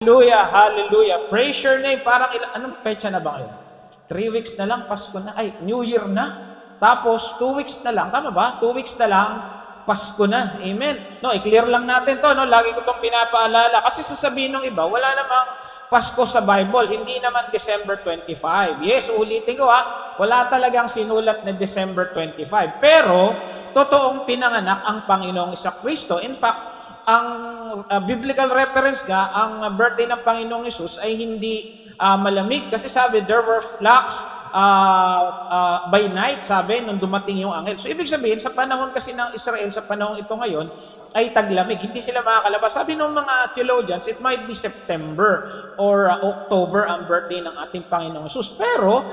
Hallelujah, hallelujah. Praise your name. Parang anong petsa na ba ngayon? 3 weeks na lang, Pasko na. Ay, New Year na. Tapos, 2 weeks na lang. Tama ba? 2 weeks na lang, Pasko na. Amen. No, i-clear lang natin to. No? Lagi ko itong pinapaalala. Kasi sasabihin ng iba, wala namang Pasko sa Bible. Hindi naman December 25. Yes, ulitin ko ha. Wala talagang sinulat na December 25. Pero, totoong pinanganak ang Panginoong Kristo. In fact, ang biblical reference nga, ang birthday ng Panginoong Hesus ay hindi malamig. Kasi sabi, there were flocks by night, sabi, nung dumating yung anghel. So, ibig sabihin, sa panahon kasi ng Israel, sa panahon ito ngayon, ay taglamig. Hindi sila makakalabas. Sabi ng mga theologians, it might be September or October ang birthday ng ating Panginoong Hesus. Pero,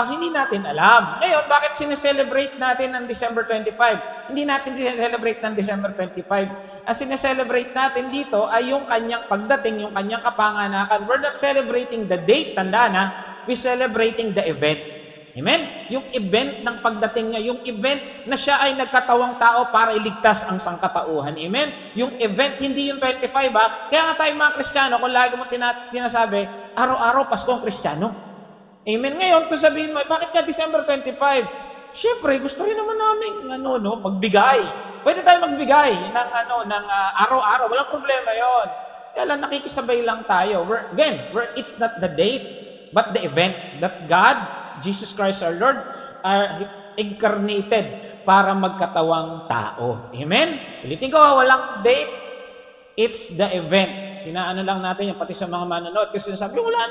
hindi natin alam. Ngayon, bakit sineselebrate natin ang December 25? Hindi natin sineselebrate ng December 25. Ang sineselebrate natin dito ay yung kanyang pagdating, yung kanyang kapanganakan. We're not celebrating the date, tanda na, we're celebrating the event. Amen? Yung event ng pagdating niya, yung event na siya ay nagkatawang tao para iligtas ang sangkatauhan. Amen? Yung event, hindi yung 25 ha. Kaya nga tayo mga Kristiyano, kung lagi mo sinasabi, araw-araw Pasko ang Kristiyano. Amen? Ngayon, kung sabihin mo, bakit nga December 25? Siyempre, gusto rin naman namin magbigay. Pwede tayo magbigay ng araw-araw. Walang problema yon. Kaya lang nakikisabay lang tayo. It's not the date, but the event that God, Jesus Christ our Lord, are incarnated para magkatawang tao. Amen? Ulitin ko, walang date, it's the event. Sinaano lang natin yan, pati sa mga manonood. Kasi sabi, wala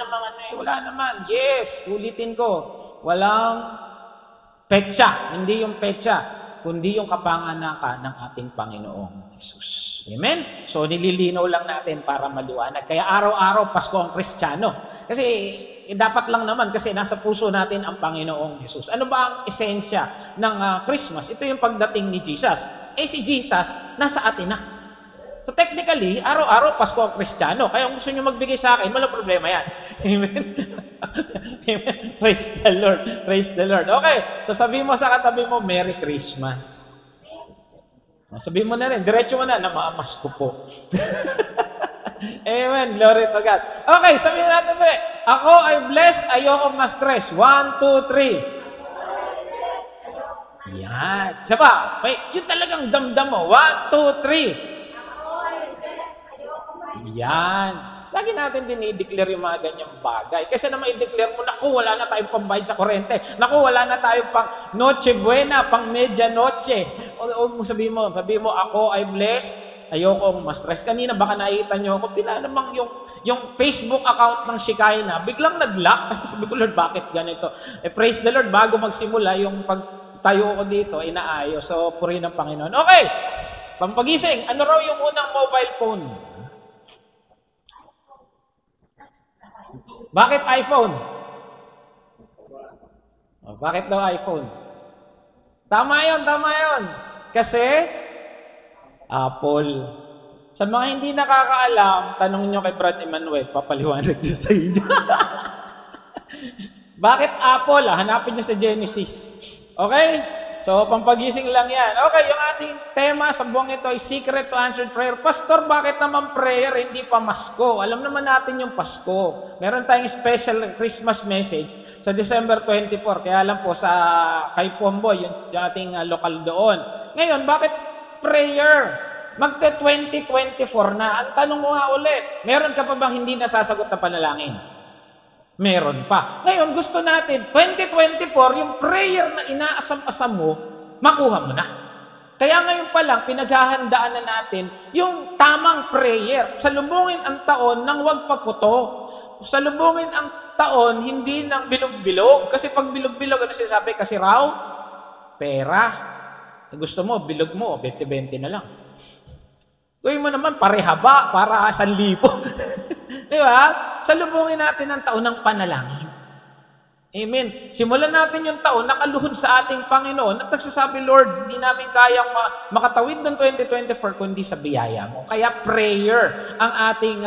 naman. Yes, ulitin ko, walang petsa. Hindi yung petsa, kundi yung kapanganakan ng ating Panginoong Jesus. Amen? So, nililinaw lang natin para maliwanag. Kaya araw-araw, Pasko ang Kristiyano. Kasi, dapat lang naman kasi nasa puso natin ang Panginoong Jesus. Ano ba ang esensya ng Christmas? Ito yung pagdating ni Jesus. Si Jesus, nasa atin na. So technically, araw-araw Pasko ang Kristiyano. Kaya kung gusto nyo magbigay sa akin, walang problema yan. Amen? Amen? Praise the Lord. Praise the Lord. Okay, so sabihin mo sa katabi mo, Merry Christmas. Sabihin mo na rin, diretso mo na, namamas ko po. Amen. Glory to God. Okay, sabihin natin ba, ako ay blessed, ayoko ma-stress. 1, 2, 3. Yan. Isa pa. Yun talagang damdam mo. 1, 2, 3. Yan. Lagi natin dinideclare yung mga ganyang bagay. Kasi naman i-declare mo, naku, wala na tayong pambayad sa kurente. Naku, wala na tayong pang Noche Buena, pang Medianoche. O sabihin mo, ako ay blessed, ayokong ma-stress. Kanina baka nakita nyo ako, pila namang yung Facebook account ng Shekinah, biglang nag-lock. Sabi ko, Lord, bakit ganito? Praise the Lord, bago magsimula, yung pagtayo ko dito, inaayos. So, purihin ng Panginoon. Okay, pampagising, ano raw yung unang mobile phone? Bakit iPhone? Bakit daw iPhone? Tama yun. Kasi, Apple. Sa mga hindi nakakaalam, tanong nyo kay Brad Emmanuel, papaliwanag siya sa inyo. Bakit Apple? Hanapin nyo sa Genesis. Okay? So, pampagising lang yan. Okay, yung ating tema sa buong ito ay Secret to Answered Prayer. Pastor, bakit naman prayer, hindi pa Pasko? Alam naman natin yung Pasko. Meron tayong special Christmas message sa December 24. Kaya lang po sa kay Pomboy, yung ating lokal doon. Ngayon, bakit prayer? Magka-2024 na. Ang tanong mo nga ulit, meron ka pa bang hindi nasasagot na panalangin? Meron pa. Ngayon, gusto natin, 2024, yung prayer na inaasam-asam mo, makuha mo na. Kaya ngayon pa lang, pinaghahandaan na natin yung tamang prayer. Salubungin ang taon ng wag paputo. Salubungin ang taon, hindi ng bilog-bilog. Kasi pag bilog-bilog, ano sinasabi? Kasi raw, pera. Gusto mo, bilog mo, 20-20 na lang. Gawin mo naman, parehaba, para 1,000. Di ba? Salubungin natin ang taon ng panalangin. Amen. Simulan natin yung taon, nakaluhod sa ating Panginoon at nagsasabi, Lord, hindi namin kayang makatawid ng 2024 kundi sa biyaya mo. Kaya prayer ang ating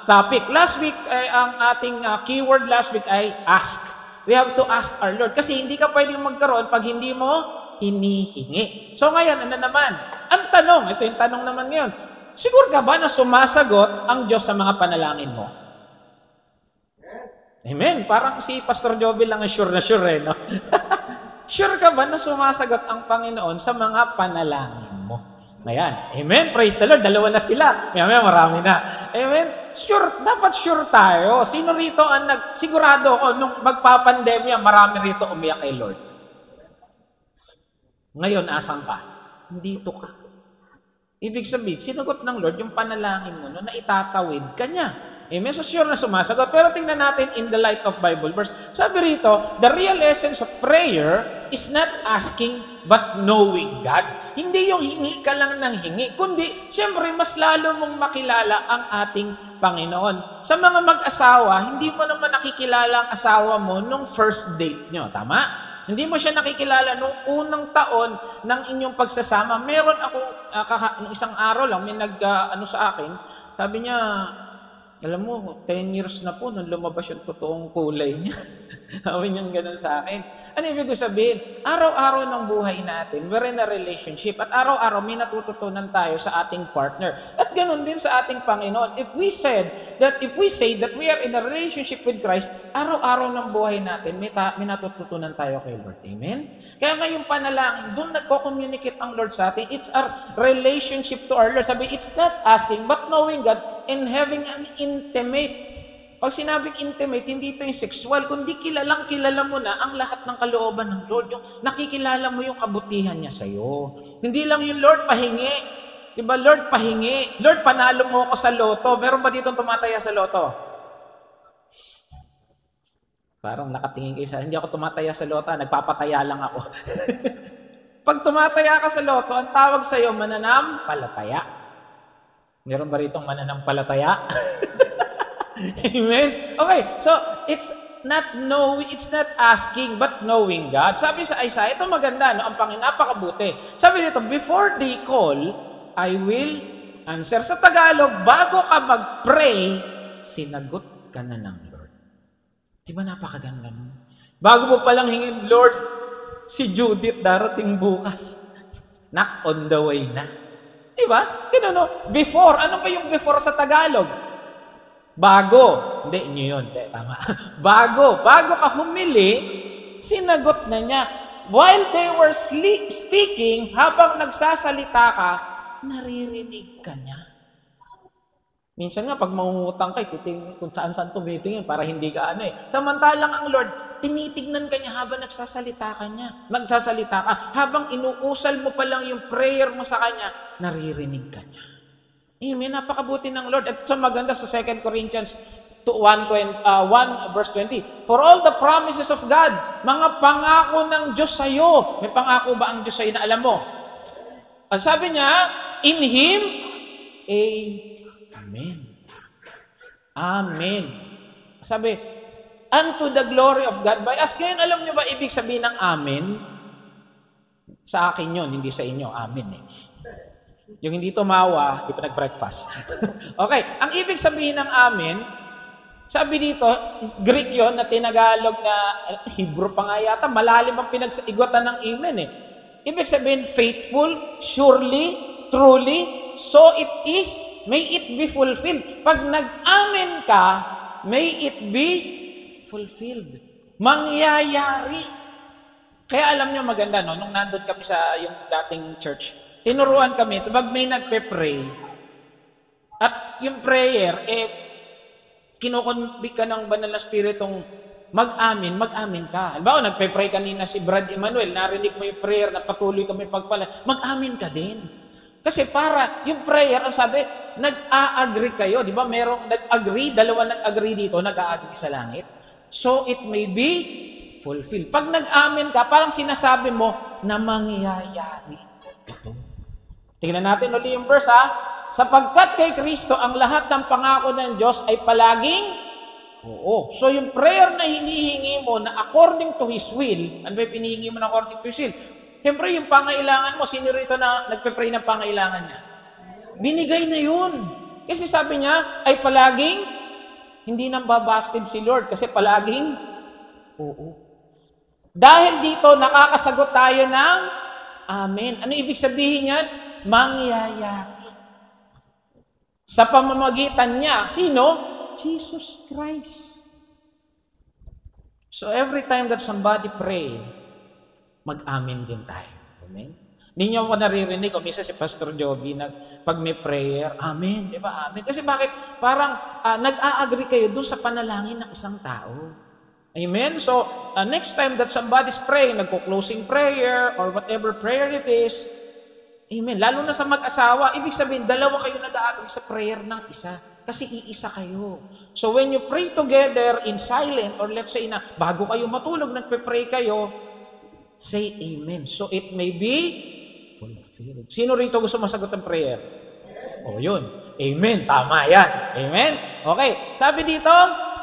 topic. Last week, ang ating keyword last week ay ask. We have to ask our Lord. Kasi hindi ka pwedeng magkaroon pag hindi mo hinihingi. So ngayon, ano naman? Ang tanong, ito yung tanong naman ngayon, Siguro ka ba na sumasagot ang Diyos sa mga panalangin mo? Amen. Parang si Pastor Joby lang ang sure na sure, no? Sure ka ba na sumasagot ang Panginoon sa mga panalangin mo? Ayan. Amen. Praise the Lord. Dalawa na sila. May marami na. Amen. Sure. Dapat sure tayo. Sino rito ang sigurado ko nung magpapandemya, marami rito umiyak kay Lord? Ngayon, asan ka? Dito ka. Ibig sabihin, sinagot ng Lord yung panalangin mo no, na itatawid ka niya. Amen? So sure na sumasagot. Pero tingnan natin in the light of Bible verse. Sabi rito, the real essence of prayer is not asking but knowing God. Hindi yung hingi ka lang ng hingi, kundi siyempre mas lalo mong makilala ang ating Panginoon. Sa mga mag-asawa, hindi mo naman nakikilala ang asawa mo nung first date nyo. Tama? Hindi mo siya nakikilala nung unang taon ng inyong pagsasama. Meron ako, isang araw lang, may sa akin, sabi niya, alam mo, 10 years na po nung lumabas yung totoong kulay niya. Sabi niya gano'n sa akin. Ano ibig sabihin? Araw-araw ng buhay natin, we're in a relationship. At araw-araw may natututunan tayo sa ating partner. At gano'n din sa ating Panginoon. If we say that we are in a relationship with Christ, araw-araw ng buhay natin, may natututunan tayo kay Lord. Amen? Kaya ngayong panalangin, doon nagko-communicate ang Lord sa atin. It's our relationship to our Lord. Sabi, it's not asking, but knowing God and having an intimate. Pag sinabing intimate, hindi ito yung sexual, kundi kilala mo na ang lahat ng kalooban ng Lord. Yung nakikilala mo yung kabutihan niya sa'yo. Hindi lang yung Lord, pahingi. Diba, Lord, pahingi. Lord, panalo mo ako sa loto. Meron ba dito tumataya sa loto? Parang nakatingin kayo sa, hindi ako tumataya sa loto, nagpapataya lang ako. Pag tumataya ka sa loto, ang tawag sa'yo, mananampalataya. Meron ba rito mananampalataya? Amen? Okay, so it's not asking, but knowing God. Sabi sa Isaiah, ito maganda, no? Ang Panginoon, napakabuti. Sabi dito, before they call, I will answer. Sa Tagalog, bago ka mag-pray, sinagot ka na ng Lord. Di ba napakaganda nun? Bago mo palang hingin, Lord, si Judith darating bukas. Knock on the way na. Di ba? Ganun, no? Before, ano ba yung before sa Tagalog? Bago. Hindi, inyo yun. Hindi, tama. Bago ka humili, sinagot na niya. While they were speaking, habang nagsasalita ka, naririnig ka niya. Minsan nga, pag mangungutang ka, titingin kung saan-saan tumitingin para hindi ka Samantalang ang Lord, tinitignan ka niya habang nagsasalita ka. Habang inuusal mo pa lang yung prayer mo sa Kanya, naririnig ka niya. Amen. Napakabuti ng Lord. At ito maganda sa 2 Corinthians 1 verse 20. For all the promises of God, mga pangako ng Diyos sa iyo. May pangako ba ang Diyos sa iyo na alam mo? Ang sabi niya, in Him, Amen. Amen. Sabi, unto the glory of God. Ngayon, alam niyo ba ibig sabihin ng Amen? Sa akin yun, hindi sa inyo. Amen Yung hindi tumawa, di pa nag-breakfast. Okay, ang ibig sabihin ng amen, sabi dito, Greek yon na tinagalog na Hebrew pa nga yata, malalim ang pinag-igwatan ng amen Ibig sabihin, faithful, surely, truly, so it is, may it be fulfilled. Pag nag-amen ka, may it be fulfilled. Mangyayari. Kaya alam nyo maganda, no? Nung nandun kami sa yung dating church, tinuruan kami, pag may nagpe-pray, at yung prayer, kinukonbik ka ng banal na spiritong mag-amin ka. Halimbawa, nagpe-pray kanina si Brad Emmanuel, narinig mo yung prayer na patuloy kami pagpala, mag-amin ka din. Kasi para, yung prayer, ang sabi, nag-a-agree kayo. Di ba? Merong nag-agree, dalawa nag-agree dito, nag-a-agree sa langit. So, it may be fulfilled. Pag nag-amin ka, parang sinasabi mo na mangyayari ito. Tingnan natin ulit yung verse Sapagkat kay Kristo, ang lahat ng pangako ng Diyos ay palaging oo. So yung prayer na hinihingi mo na according to His will, ano ba yung hinihingi mo na according to His will? Siyempre yung pangailangan mo, sino rito na nagpe-pray ng pangailangan niya? Binigay na yun. Kasi sabi niya, ay palaging hindi nang babasted si Lord kasi palaging oo. Dahil dito, nakakasagot tayo ng Amen. Ano ibig sabihin yan? Mangyayari. Sa pamamagitan niya, sino? Jesus Christ. So every time that somebody pray, mag-amin din tayo. Amen? Hindi niyo ako naririnig, o minsan si Pastor Joby, pag may prayer, amen, di ba? Amen. Kasi bakit? Parang nag-a-agree kayo doon sa panalangin ng isang tao. Amen? So, next time that somebody's praying, nagko-closing prayer, or whatever prayer it is, amen. Lalo na sa mag-asawa, ibig sabihin, dalawa kayo nag-a-agree sa prayer ng isa. Kasi iisa kayo. So when you pray together in silent, or let's say na bago kayo matulog, nagpe-pray kayo, say amen. So it may be fulfilled. Sino rito gusto masagot ng prayer? O yun. Amen. Tama yan. Amen? Okay. Sabi dito,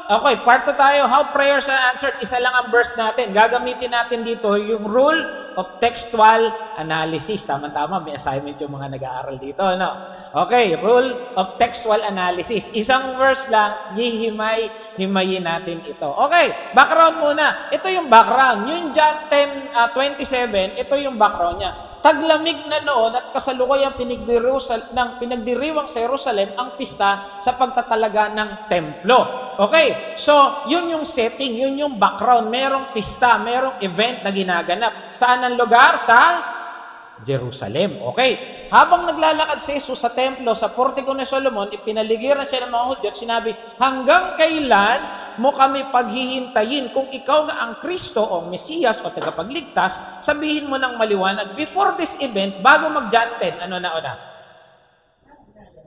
okay, part 2 tayo. How prayers are answered. Isa lang ang verse natin. Gagamitin natin dito yung rule of textual analysis. Tama-tama, may assignment yung mga nag-aaral dito. No? Okay, rule of textual analysis. Isang verse lang, himayin natin ito. Okay, background muna. Ito yung background. Yung John 10:27, ito yung background niya. Taglamig na noon at kasalukuyang pinagdiriwang sa Jerusalem ang pista sa pagtatalaga ng templo. Okay, so yun yung setting, yun yung background. Merong pista, merong event na ginaganap. Saan ang lugar? Sa Jerusalem. Okay, habang naglalakad si Jesus sa templo, sa portico ni Solomon, ipinaligiran siya ng mga Hudyo at sinabi, hanggang kailan mo kami paghihintayin? Kung ikaw nga ang Kristo o Mesiyas o tagapagligtas, sabihin mo ng maliwanag. Before this event, bago mag-John 10, ano na una?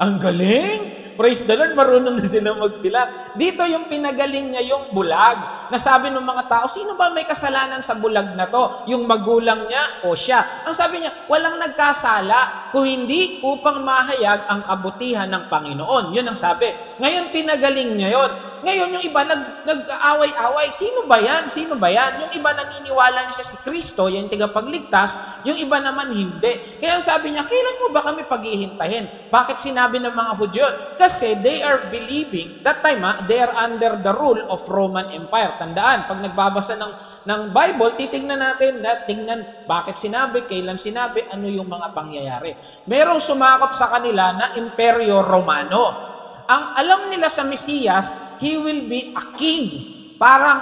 Ang galing! Praise the Lord, marunong na sila magbilang. Dito yung pinagaling niya yung bulag. Nasabi ng mga tao, sino ba may kasalanan sa bulag na to? Yung magulang niya o siya? Ang sabi niya, walang nagkasala kung hindi upang mahayag ang kabutihan ng Panginoon. Yun ang sabi. Ngayon, pinagaling niya yun. Ngayon, yung iba nag-aaway-away. Sino ba yan? Sino ba yan? Yung iba naniniwala niya si Kristo, yung tagapagligtas. Yung iba naman hindi. Kaya sabi niya, kailan mo ba kami paghihintahin? Bakit sinabi ng mga Hudyo? Kasi they are believing, that time they are under the rule of Roman Empire. Tandaan, pag nagbabasa ng Bible, titignan natin, tingnan bakit sinabi, kailan sinabi, ano yung mga pangyayari. Merong sumakop sa kanila na Imperyo Romano. Ang alam nila sa Mesiyas, He will be a king. Parang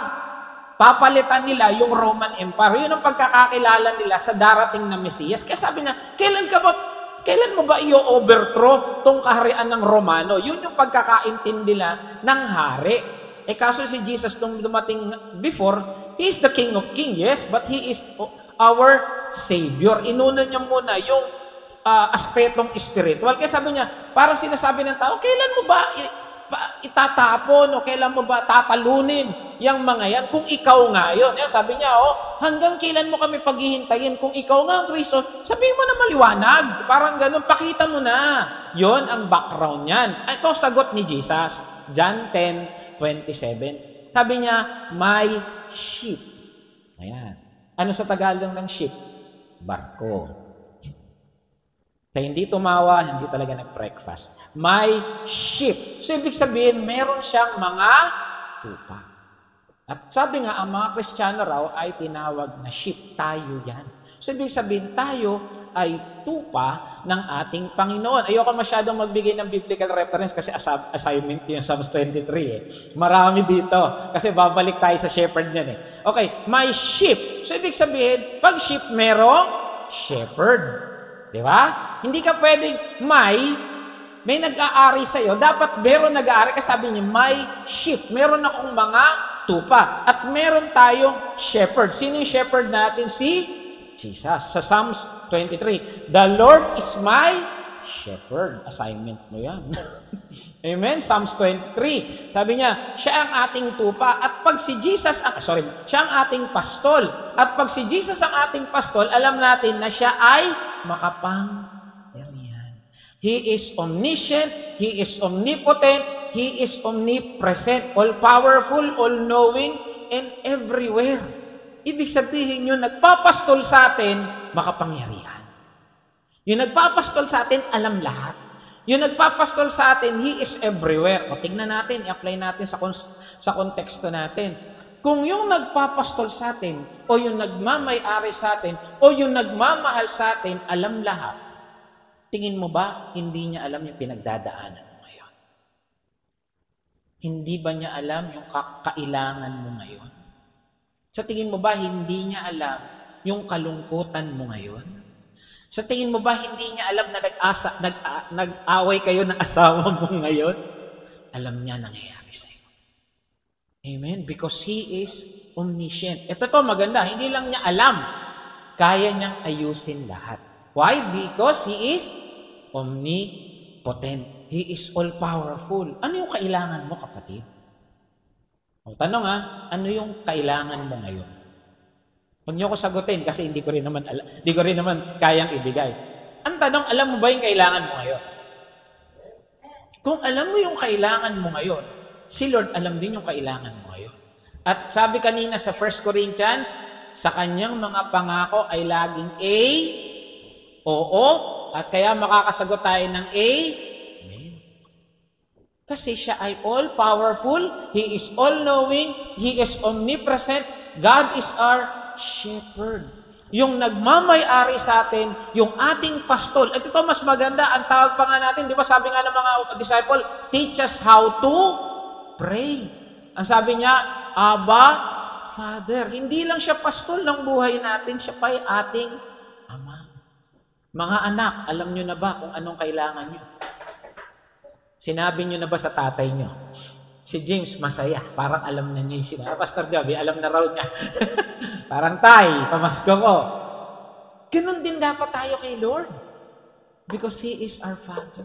papalitan nila yung Roman Empire. Yun ang pagkakakilala nila sa darating na Mesiyas. Kaya sabi niya, kailan mo ba i-overthrow tong kaharian ng Romano? Yun yung pagkakaintindi nila ng hari. Kaso si Jesus nung dumating before, He is the King of Kings, yes, but He is our Savior. Inuna niya muna yung aspetong spiritual. Kaya sabi niya, parang sinasabi ng tao, kailan mo ba itatapon o kailan mo ba tatalunin yung mga yan kung ikaw nga yun? Sabi niya, hanggang kailan mo kami paghihintayin kung ikaw nga ang Kristo? Sabihin mo na maliwanag. Parang ganun, pakita mo na. Yon ang background niyan. Ito sagot ni Jesus. John 10:27. Sabi niya, my sheep. Ayan. Ano sa Tagalog ng sheep? Barko. Kaya hindi tumawa, hindi talaga nag-breakfast. My sheep. So, ibig sabihin, meron siyang mga tupa. At sabi nga, ang mga Kristiyano raw ay tinawag na sheep. Tayo yan. So, ibig sabihin, tayo ay tupa ng ating Panginoon. Ayoko masyadong magbigay ng biblical reference kasi assignment yung Psalms 23 Marami dito. Kasi babalik tayo sa shepherd niyan Okay, my sheep. So, ibig sabihin, pag sheep, merong shepherd. Di ba? Hindi ka pwedeng may nag-aari sa'yo. Dapat meron nag-aari kasi sabi niya, my sheep. Meron akong mga tupa. At meron tayong shepherd. Sino yung shepherd natin? Si Jesus. Sa Psalms 23. The Lord is my shepherd. Assignment mo yan. Amen? Psalms 23. Sabi niya, siya ang ating tupa. At pag si Jesus, siya ang ating pastol. At pag si Jesus ang ating pastol, alam natin na siya ay makapangyarihan. He is omniscient, He is omnipotent, He is omnipresent, all-powerful, all-knowing, and everywhere. Ibig sabihin yun, nagpapastol sa atin, makapangyarihan. Yung nagpapastol sa atin, alam lahat. Yung nagpapastol sa atin, He is everywhere. O tingnan natin, i-apply natin sa konteksto natin. Kung yung nagpapastol sa atin, o yung nagmamay-ari sa atin, o yung nagmamahal sa atin, alam lahat, tingin mo ba, hindi niya alam yung pinagdadaanan mo ngayon? Hindi ba niya alam yung kailangan mo ngayon? Sa tingin mo ba hindi niya alam yung kalungkutan mo ngayon? Sa tingin mo ba hindi niya alam na nag-away kayo ng asawa mo ngayon? Alam niya nangyayari sa iyo. Amen? Because He is omniscient. Ito to maganda, hindi lang niya alam, kaya niyang ayusin lahat. Why? Because He is omnipotent. He is all-powerful. Ano yung kailangan mo, kapatid? O, tanong ano yung kailangan mo ngayon? Huwag niyo ko sagutin kasi hindi ko rin naman kayang ibigay. Ang tanong, alam mo ba yung kailangan mo ngayon? Kung alam mo yung kailangan mo ngayon, si Lord alam din yung kailangan mo ngayon. At sabi kanina sa 1 Corinthians, sa kanyang mga pangako ay laging A, oo, at kaya makakasagot tayo ng A, Amen. Kasi siya ay all-powerful, He is all-knowing, He is omnipresent, God is our shepherd. Yung nagmamay-ari sa atin, yung ating pastol. At ito mas maganda, ang tawag pa nga natin, di ba sabi nga ng mga disciple, teach us how to pray. Ang sabi niya, Abba, Father. Hindi lang siya pastol ng buhay natin, siya pa ay ating Ama. Mga anak, alam nyo na ba kung anong kailangan nyo? Sinabi nyo na ba sa tatay nyo? Si James, masaya. Parang alam na niya yung sinabi. Pastor Joby, alam na raw niya. Parang tay, pamasko ko. Ganun din dapat tayo kay Lord. Because He is our Father.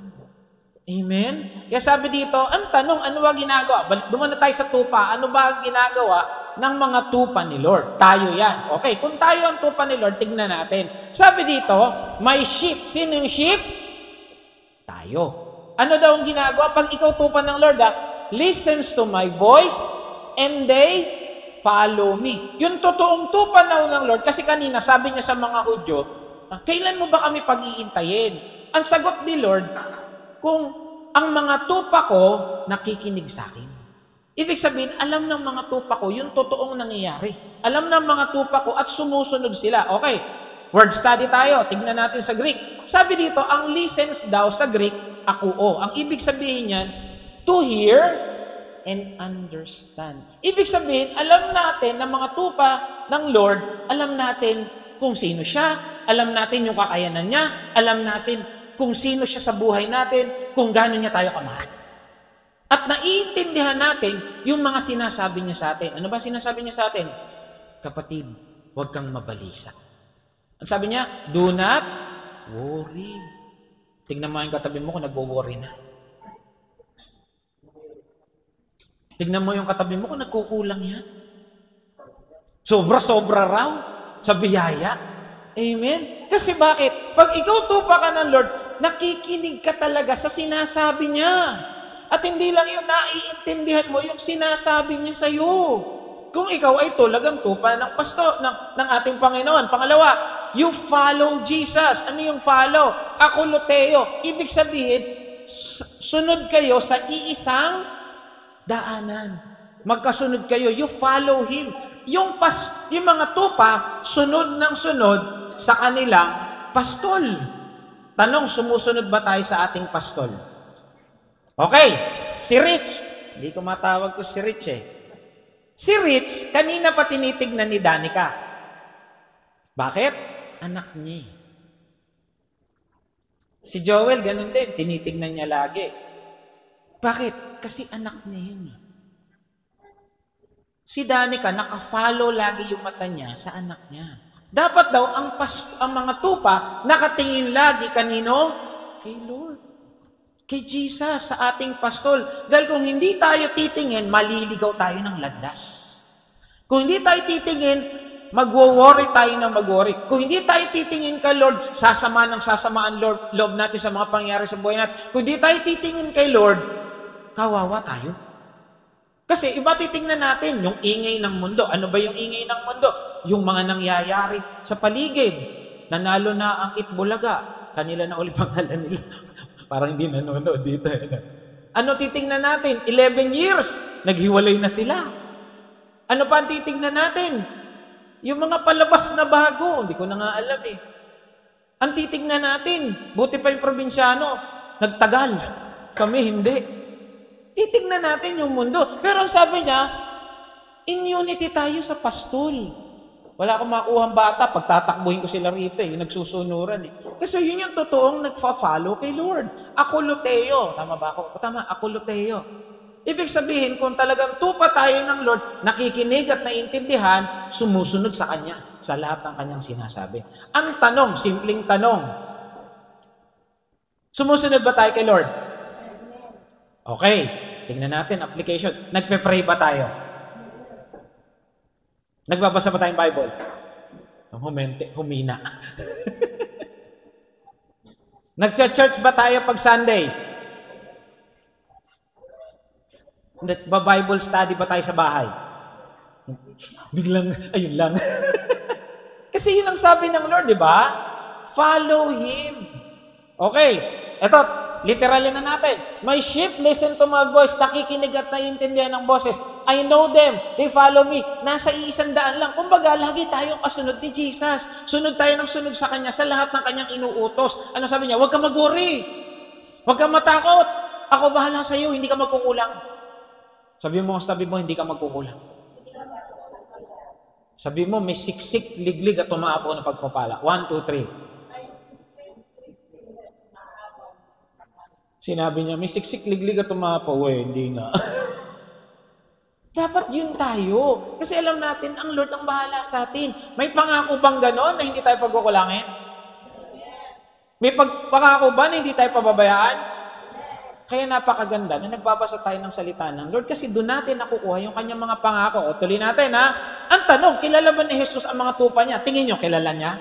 Amen? Kaya sabi dito, ang tanong, ano ba ginagawa? Dumana tayo sa tupa. Ano ba ang ginagawa ng mga tupa ni Lord? Tayo yan. Okay, kung tayo ang tupa ni Lord, tignan natin. Sabi dito, may sheep. Sino yung sheep? Tayo. Ano daw ang ginagawa? Pag ikaw tupa ng Lord, listens to my voice and they follow me. Yung totoong tupa ng Lord, kasi kanina sabi niya sa mga Hudyo, kailan mo ba kami pag-iintayin? Ang sagot ni Lord, kung ang mga tupa ko nakikinig sa akin. Ibig sabihin, alam ng mga tupa ko yung totoong nangyayari. Alam ng mga tupa ko at sumusunod sila. Okay, word study tayo. Tignan natin sa Greek. Sabi dito, ang listens daw sa Greek, akuo. Ang ibig sabihin niyan, to hear and understand. Ibig sabihin, alam natin na mga tupa ng Lord, alam natin kung sino siya, alam natin yung kakayanan niya, alam natin kung sino siya sa buhay natin, kung gano'n niya tayo kamahal. At naiintindihan natin yung mga sinasabi niya sa atin. Ano ba sinasabi niya sa atin? Kapatid, huwag kang mabalisa. Ang sabi niya, do not worry. Tignan mo yung katabi mo kung nagwo-worry na. Tignan mo yung katabi mo kung nagkukulang yan. Sobra-sobra raw sa biyaya. Amen? Kasi bakit? Pag ikaw tupa ka ng Lord, nakikinig ka talaga sa sinasabi niya. At hindi lang yung naiintindihan mo yung sinasabi niya sa iyo. Kung ikaw ay talagang tupa ng pastor, ng ating Panginoon. Pangalawa, you follow Jesus. Ano yung follow? Akuloteo. Ibig sabihin, sunod kayo sa iisang daanan. Magkasunod kayo. You follow Him. Yung mga tupa, sunod ng sunod sa kanilang pastol. Tanong, sumusunod ba tayo sa ating pastol? Okay, si Rich. Hindi ko matawag to si Rich eh. Si Rich, kanina pa tinitignan ni Danica. Bakit? Anak niya. Si Joel, ganun din. Tinitignan niya lagi. Bakit? Kasi anak niya yun eh. Si Danica, naka-follow lagi yung mata niya sa anak niya. Dapat daw, ang mga tupa, nakatingin lagi kanino? Kay Lord. Kay Jesus, sa ating pastol. Dahil kung hindi tayo titingin, maliligaw tayo ng landas. Kung hindi tayo titingin, magwo-worry tayo ng mag-worry. Kung hindi tayo titingin kay Lord, sasama ang loob natin sa mga pangyayari sa buhay natin. Kung hindi tayo titingin kay Lord, kawawa tayo. Kasi iba titingnan natin yung ingay ng mundo. Ano ba yung ingay ng mundo? Yung mga nangyayari sa paligid. Nanalo na ang Itbulaga. Kanila na ulit pangalan nila. Parang hindi nanonood dito. Ano titingnan natin? 11 years. Naghiwalay na sila. Ano pa ang titingnan natin? Yung mga palabas na bago. Hindi ko na nga alam eh. Ang titingnan natin, buti pa yung probinsyano, nagtagal. Kami hindi. Titignan natin yung mundo. Pero ang sabi niya, in unity tayo sa pastol. Wala akong makuhang bata, pagtatakbuhin ko sila rito yung nagsusunuran Kasi yun yung totoong nagfa-follow kay Lord. Akuloteo. Tama ba ako? Tama, akuloteo. Ibig sabihin, kung talagang tupa tayo ng Lord, nakikinig at naiintindihan, sumusunod sa Kanya, sa lahat ng Kanyang sinasabi. Ang tanong, simpleng tanong, sumusunod ba tayo kay Lord? Okay, tingnan natin, application. Nagpe-pray ba tayo? Nagbabasa ba tayong Bible? Humina. Nagcha-church ba tayo pag Sunday? Nagba-Bible study ba tayo sa bahay? Biglang, ayun lang. Kasi yun ang sabi ng Lord, di ba? Follow Him. Okay, eto, literally na natin. My sheep listen to my voice. Nakikinig at naiintindihan ng boses. I know them. They follow me. Nasa 100 lang. Kumbaga, lagi tayong kasunod ni Jesus. Sunod tayo ng sunod sa Kanya sa lahat ng Kanyang inuutos. Ano sabi niya? Huwag ka mag-worry. Huwag ka matakot. Ako bahala sa iyo. Hindi ka magkukulang. Sabi mo, hindi ka magkukulang. Sabi mo, may siksik, liglig at tumaapo na pagpapala. 1, 2, 3. Sinabi niya, may siksik, liglig at tumapaw. Hindi nga. Dapat yun tayo. Kasi alam natin, ang Lord ang bahala sa atin. May pangako bang ganon na hindi tayo pagkukulangin? May pangako ba na hindi tayo pababayaan? Kaya napakaganda na nagbabasa tayo ng salita ng Lord kasi doon natin nakukuha yung kanyang mga pangako. O tuloy natin ha. Ang tanong, kilala ba ni Jesus ang mga tupa niya? Tingin nyo, kilala niya?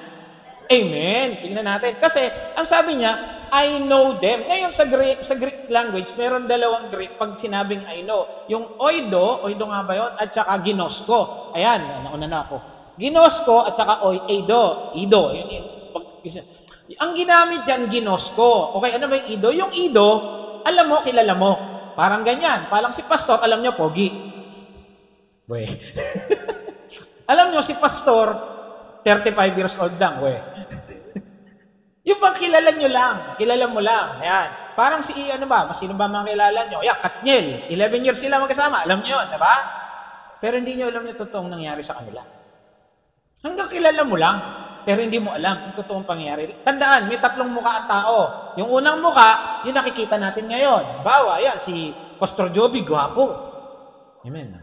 Amen. Tingnan natin. Kasi ang sabi niya, I know them. Ngayon sa Greek language, meron dalawang Greek pag sinabing I know. Yung oido nga ba yun? At saka ginosko. Ayan, nauna na ako. Ginosko at saka ido. Yun. Ang ginamit dyan, ginosko. Okay, ano ba yung ido? Yung ido, alam mo, kilala mo. Parang ganyan. Parang si pastor, alam nyo, pogi. Alam nyo, si pastor, 35 years old lang, Yung bang kilala nyo lang, kilala mo lang. Ayan. Parang sino ba mga kilala nyo? Katniel. 11 years sila magkasama. Alam nyo yun, diba? Pero hindi nyo alam yung totoong nangyari sa kanila. Hanggang kilala mo lang, pero hindi mo alam yung totoong pangyayari. Tandaan, may 3 mukha ang tao. Yung unang mukha, yung nakikita natin ngayon. Bawa, yan, si Pastor Joby, gwapo. Amen.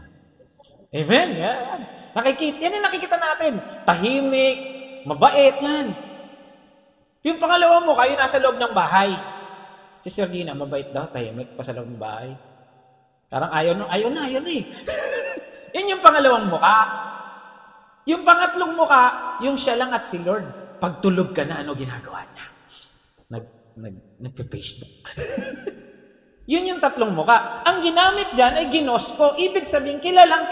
Amen. Yan. Yan yung nakikita natin. Tahimik, mabait, yan. Yung pangalawang mukha, yung nasa loob ng bahay. Sister Gina, mabait daw, tahimik pa sa loob ng bahay. Parang ayaw na Yan yung pangalawang mukha. Yung pangatlong mukha, yung siya lang at si Lord. Pagtulog ka na, ano ginagawa niya? Nagpe-Facebook. Yun yung 3 mukha. Ang ginamit dyan ay ginosko. Ibig sabihin, kilala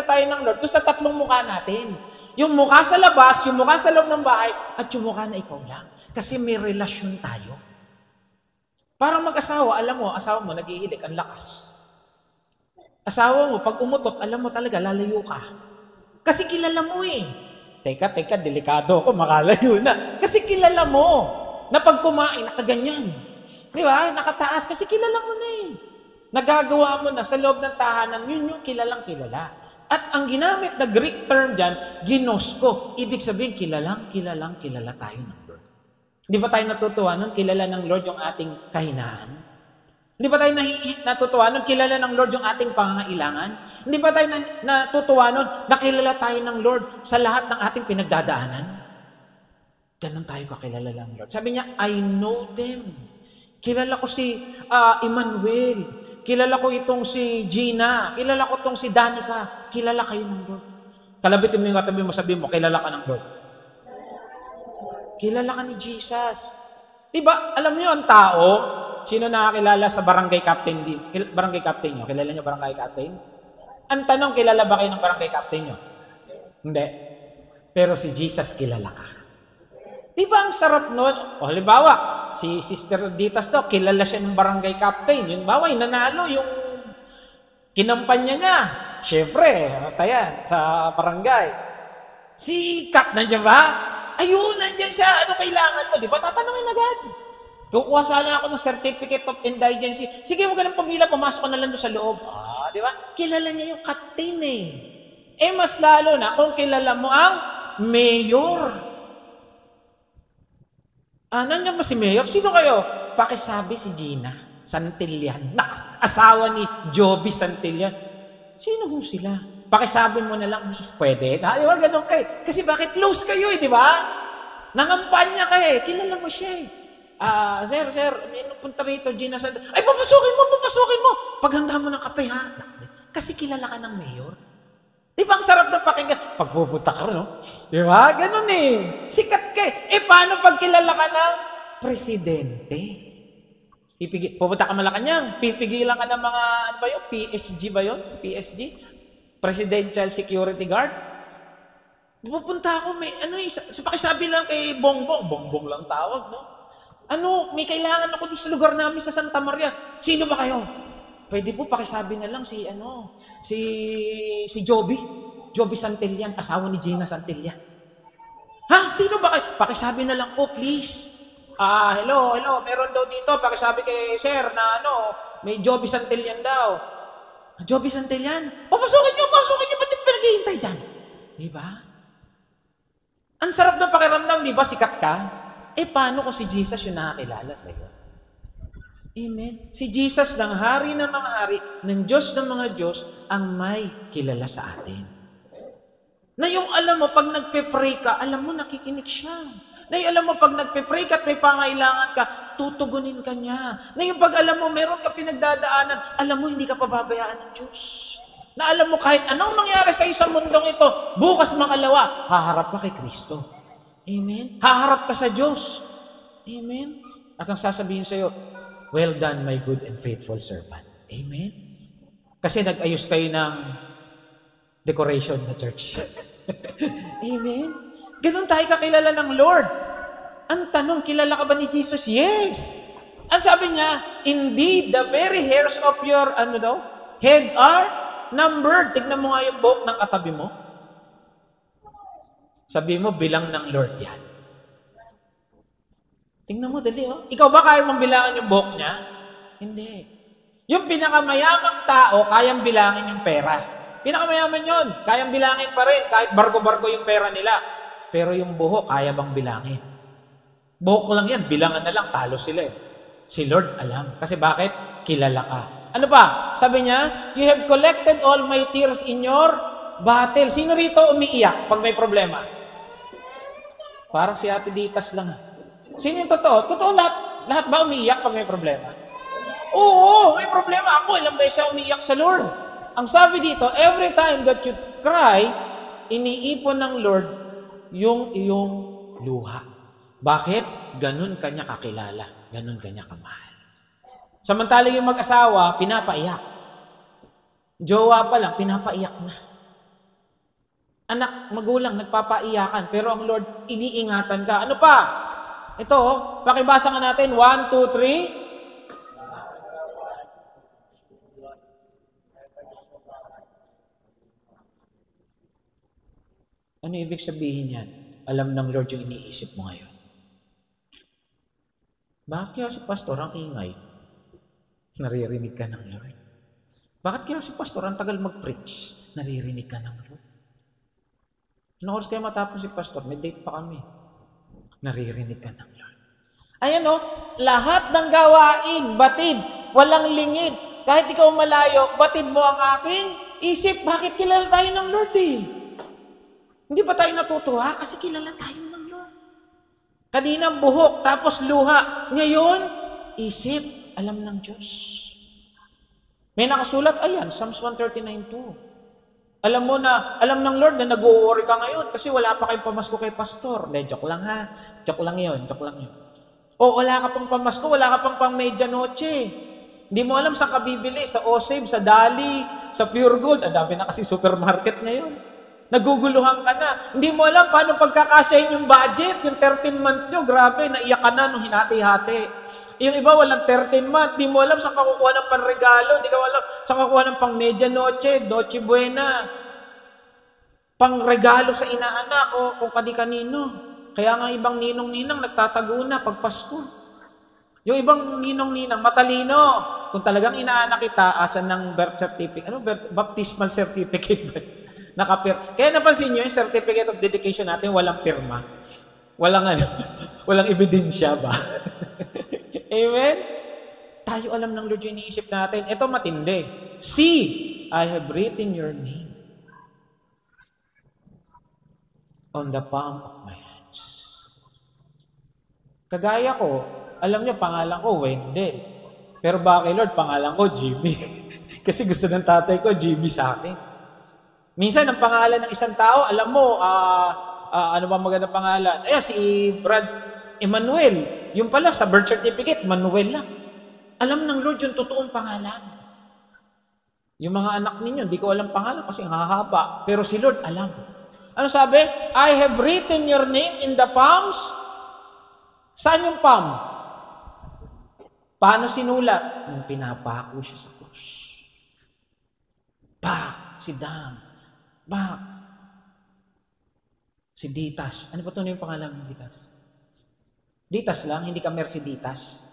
tayo ng Lord. Ito sa 3 mukha natin. Yung mukha sa labas, yung mukha sa loob ng bahay, at yung mukha na ikaw lang. Kasi may relasyon tayo. Parang mag-asawa, alam mo, asawa mo, naghihilik, ang lakas. Asawa mo, pag umutot, alam mo talaga, lalayo ka. Kasi kilala mo Teka, delikado ako, makalayo na. Kasi kilala mo, na pag kumain, nakaganyan. Di ba? Nakataas, kasi kilala mo na Nagagawa mo na sa loob ng tahanan, yun yung kilala. At ang ginamit na Greek term dyan, ginosko. Ibig sabihin, kilala tayo ng Lord. Hindi ba tayo natutuwa nun? Kilala ng Lord yung ating kahinaan? Hindi ba tayo natutuwa nun? Kilala ng Lord yung ating pangangailangan? Hindi ba tayo natutuwa nun? Nakilala tayo ng Lord sa lahat ng ating pinagdadaanan? Ganun tayo kakilala ng Lord. Sabi niya, I know them. Kilala ko si Emmanuel. Kilala ko itong si Gina. Kilala ko itong si Danica. Kilala kayo ng Lord. Kalabitin mo yung katabi mo, sabihin mo, kilala ka ng Lord. Kilala ka ni Jesus. Diba, alam niyo ang tao, sino nakakilala sa barangay captain din? Barangay captain nyo? Kilala niyo barangay captain? Ang tanong, kilala ba kayo ng barangay captain nyo? Hindi. Pero si Jesus, kilala ka. Diba ang sarap nun? O halimbawa, si Sister Ditas to, kilala siya ng barangay captain. Yung bawa, nanalo yung kinampanya niya. Siyempre, tayan, sa barangay. Si Kap, nandiyan ba? Ayun, nandiyan siya. Ano kailangan mo? Di ba tatanungin agad? Kukuha sana ako ng certificate of indigency. Sige, huwag ka nang pumila, pumasok ka na lang doon sa loob. Di ba? Kilala niya yung captain eh. Mas lalo na kung kilala mo ang mayor. Nandiyan ba si mayor? Sino kayo? Pakisabi si Gina Santillan. Asawa ni Joby Santillan. Sino ho sila? Pakisabi mo na lang, miss, pwede? Di ba? Ganun kayo. Kasi bakit close kayo eh, di ba? Nangampanya ka eh. Kilala mo siya eh. Sir, may punta rito, Gina Santillan. Ay, papasukin mo. Paghanda mo ng kape, ha? Kasi kilala ka ng mayor. Di ba ang sarap na pakinggan? Pagpupunta ka rin, no? Di ba? Ganun eh. Sikat ka eh. Paano pag kilala ka ng presidente? Pupunta ka Malacanang, pipigilan ka ng mga, ano ba yun? PSG ba yun? PSG? Presidential Security Guard? Pupunta ako, pakisabi lang kay Bongbong lang tawag, no? May kailangan ako doon sa lugar namin sa Santa Maria. Sino ba kayo? Pwede po pakisabi na lang si Joby Santillan, asawa ni Gina Santillan. Ha? Sino ba kayo? Pakisabi na lang po, please. Hello, meron daw dito, pakisabi kay sir na may Joby Santillan daw. Joby Santillan? Pasukin niyo, ba't yung pinaghihintay dyan? Diba? Ang sarap ng pakiramdam, diba, sikat ka? Paano kung si Jesus yung nakakilala sa'yo? Amen. Si Jesus ng hari ng mga hari, ng Diyos ng mga Diyos, ang may kilala sa atin. Na yung alam mo, pag nagpe-pray ka, alam mo, nakikinig siya. Na yung alam mo, pag nagpe-pray ka at may pangailangan ka, tutugunin ka niya. Na yung pag alam mo, meron ka pinagdadaanan, alam mo, hindi ka pababayaan ng Diyos. Na alam mo, kahit anong mangyari sa isang mundong ito, bukas makalawa, haharap ka kay Kristo. Amen? Haharap ka sa Diyos. Amen? At ang sasabihin sa iyo, well done, my good and faithful servant. Amen? Kasi nag-ayos kayo ng decoration sa church. Amen? Ganun tayo kakilala ng Lord. Ang tanong, kilala ka ba ni Jesus? Yes! Ang sabi niya, indeed, the very hairs of your head are numbered. Tignan mo nga yung buhok ng katabi mo. Sabi mo, bilang ng Lord yan. Tingnan mo, dali Ikaw ba kaya mong bilangan yung buhok niya? Hindi. Yung pinakamayamang tao, kayang bilangin yung pera. Pinakamayaman yun. Kayang bilangin pa rin, kahit barko-barko yung pera nila. Pero yung buhok, kaya bang bilangin? Buhok lang yan, bilangan na lang, talo sila eh. Si Lord alam. Kasi bakit? Kilala ka. Ano pa? Sabi niya, you have collected all my tears in your battle. Sino rito umiiyak pag may problema? Parang si Ate Ditas lang. Sino yung totoo? Totoo lahat. Lahat ba umiiyak pag may problema? Oo, may problema. Ako, ilang beses siya umiiyak sa Lord. Ang sabi dito, every time that you cry, iniipon ng Lord yung iyong luha. Bakit? Ganun kanya kakilala. Ganun kanya kamahal. Samantalang yung mag-asawa, pinapaiyak. Jowa pa lang, pinapaiyak na. Anak, magulang, nagpapaiyakan. Pero ang Lord, iniingatan ka. Ano pa? Ito, pakibasa nga natin. 1, 2, 3. Ano ibig sabihin yan? Alam ng Lord yung iniisip mo ngayon. Bakit kaya si pastor ang ingay? Naririnig ka ng Lord. Bakit kaya si pastor ang tagal mag-preach? Naririnig ka ng Lord. Anong oras kaya matapos si pastor? May date pa kami. Naririnig ka ng Lord. Ayan lahat ng gawain, batid, walang lingid. Kahit ikaw malayo, batid mo ang aking isip. Bakit kilala tayo ng Lord Hindi ba tayo natutuwa? Kasi kilala tayo ng Lord. Kanina buhok, tapos luha. Ngayon, isip, alam ng Diyos. May nakasulat, ayan, Psalms 139:2. Alam mo na, alam ng Lord na nag-worry ka ngayon kasi wala pa kayong pamasko kay pastor. Joke lang ha. Joke lang yun. O wala ka pang pamasko, wala ka pang medianoche. Hindi mo alam saan ka bibili, sa Osave, sa Dali, sa Pure Gold. Dami na kasi supermarket ngayon. Naguguluhan ka na. Hindi mo alam paano pagkakasyahin yung budget, yung 13-month nyo. Grabe, naiyak ka na nung hinati-hati. Yung iba walang 13-month. Hindi mo alam saan ka kukuha ng panregalo. Hindi ka alam saan ka kukuha ng pang medianoche, Noche Buena, pang regalo sa inaanak o kung kani-kanino. Kaya nga ibang ninong-ninang nagtatago na pag Pasko. Yung ibang ninong-ninang, matalino. Kung talagang inaanak kita, asan ng birth certificate? Ano? Baptismal certificate ba? Kaya napansin nyo, yung certificate of dedication natin, walang pirma. Walang ano, walang ebidensya ba? Amen? Tayo alam ng Lord yung iniisip natin. Ito matindi. See, I have written your name on the palm of my hands. Kagaya ko, alam niyo, pangalan ko, Wendell. Pero bakit, Lord, pangalan ko, Jimmy. Kasi gusto ng tatay ko, Jimmy sa akin. Minsan, ang pangalan ng isang tao, alam mo, ano ba maganda pangalan? Si Brad Emmanuel. Yung pala, sa birth certificate, Manuel lang. Alam ng Lord yung totoong pangalan. Yung mga anak ninyo, hindi ko alam pangalan kasi hahaba. Pero si Lord, alam. Ano sabi? I have written your name in the palms. Saan yung palm? Paano sinulat? Nung pinapako siya sa krus. Si Dan. Si Ditas. Ano ba ito na yung pangalan ng Ditas? Ditas lang, hindi ka Merceditas.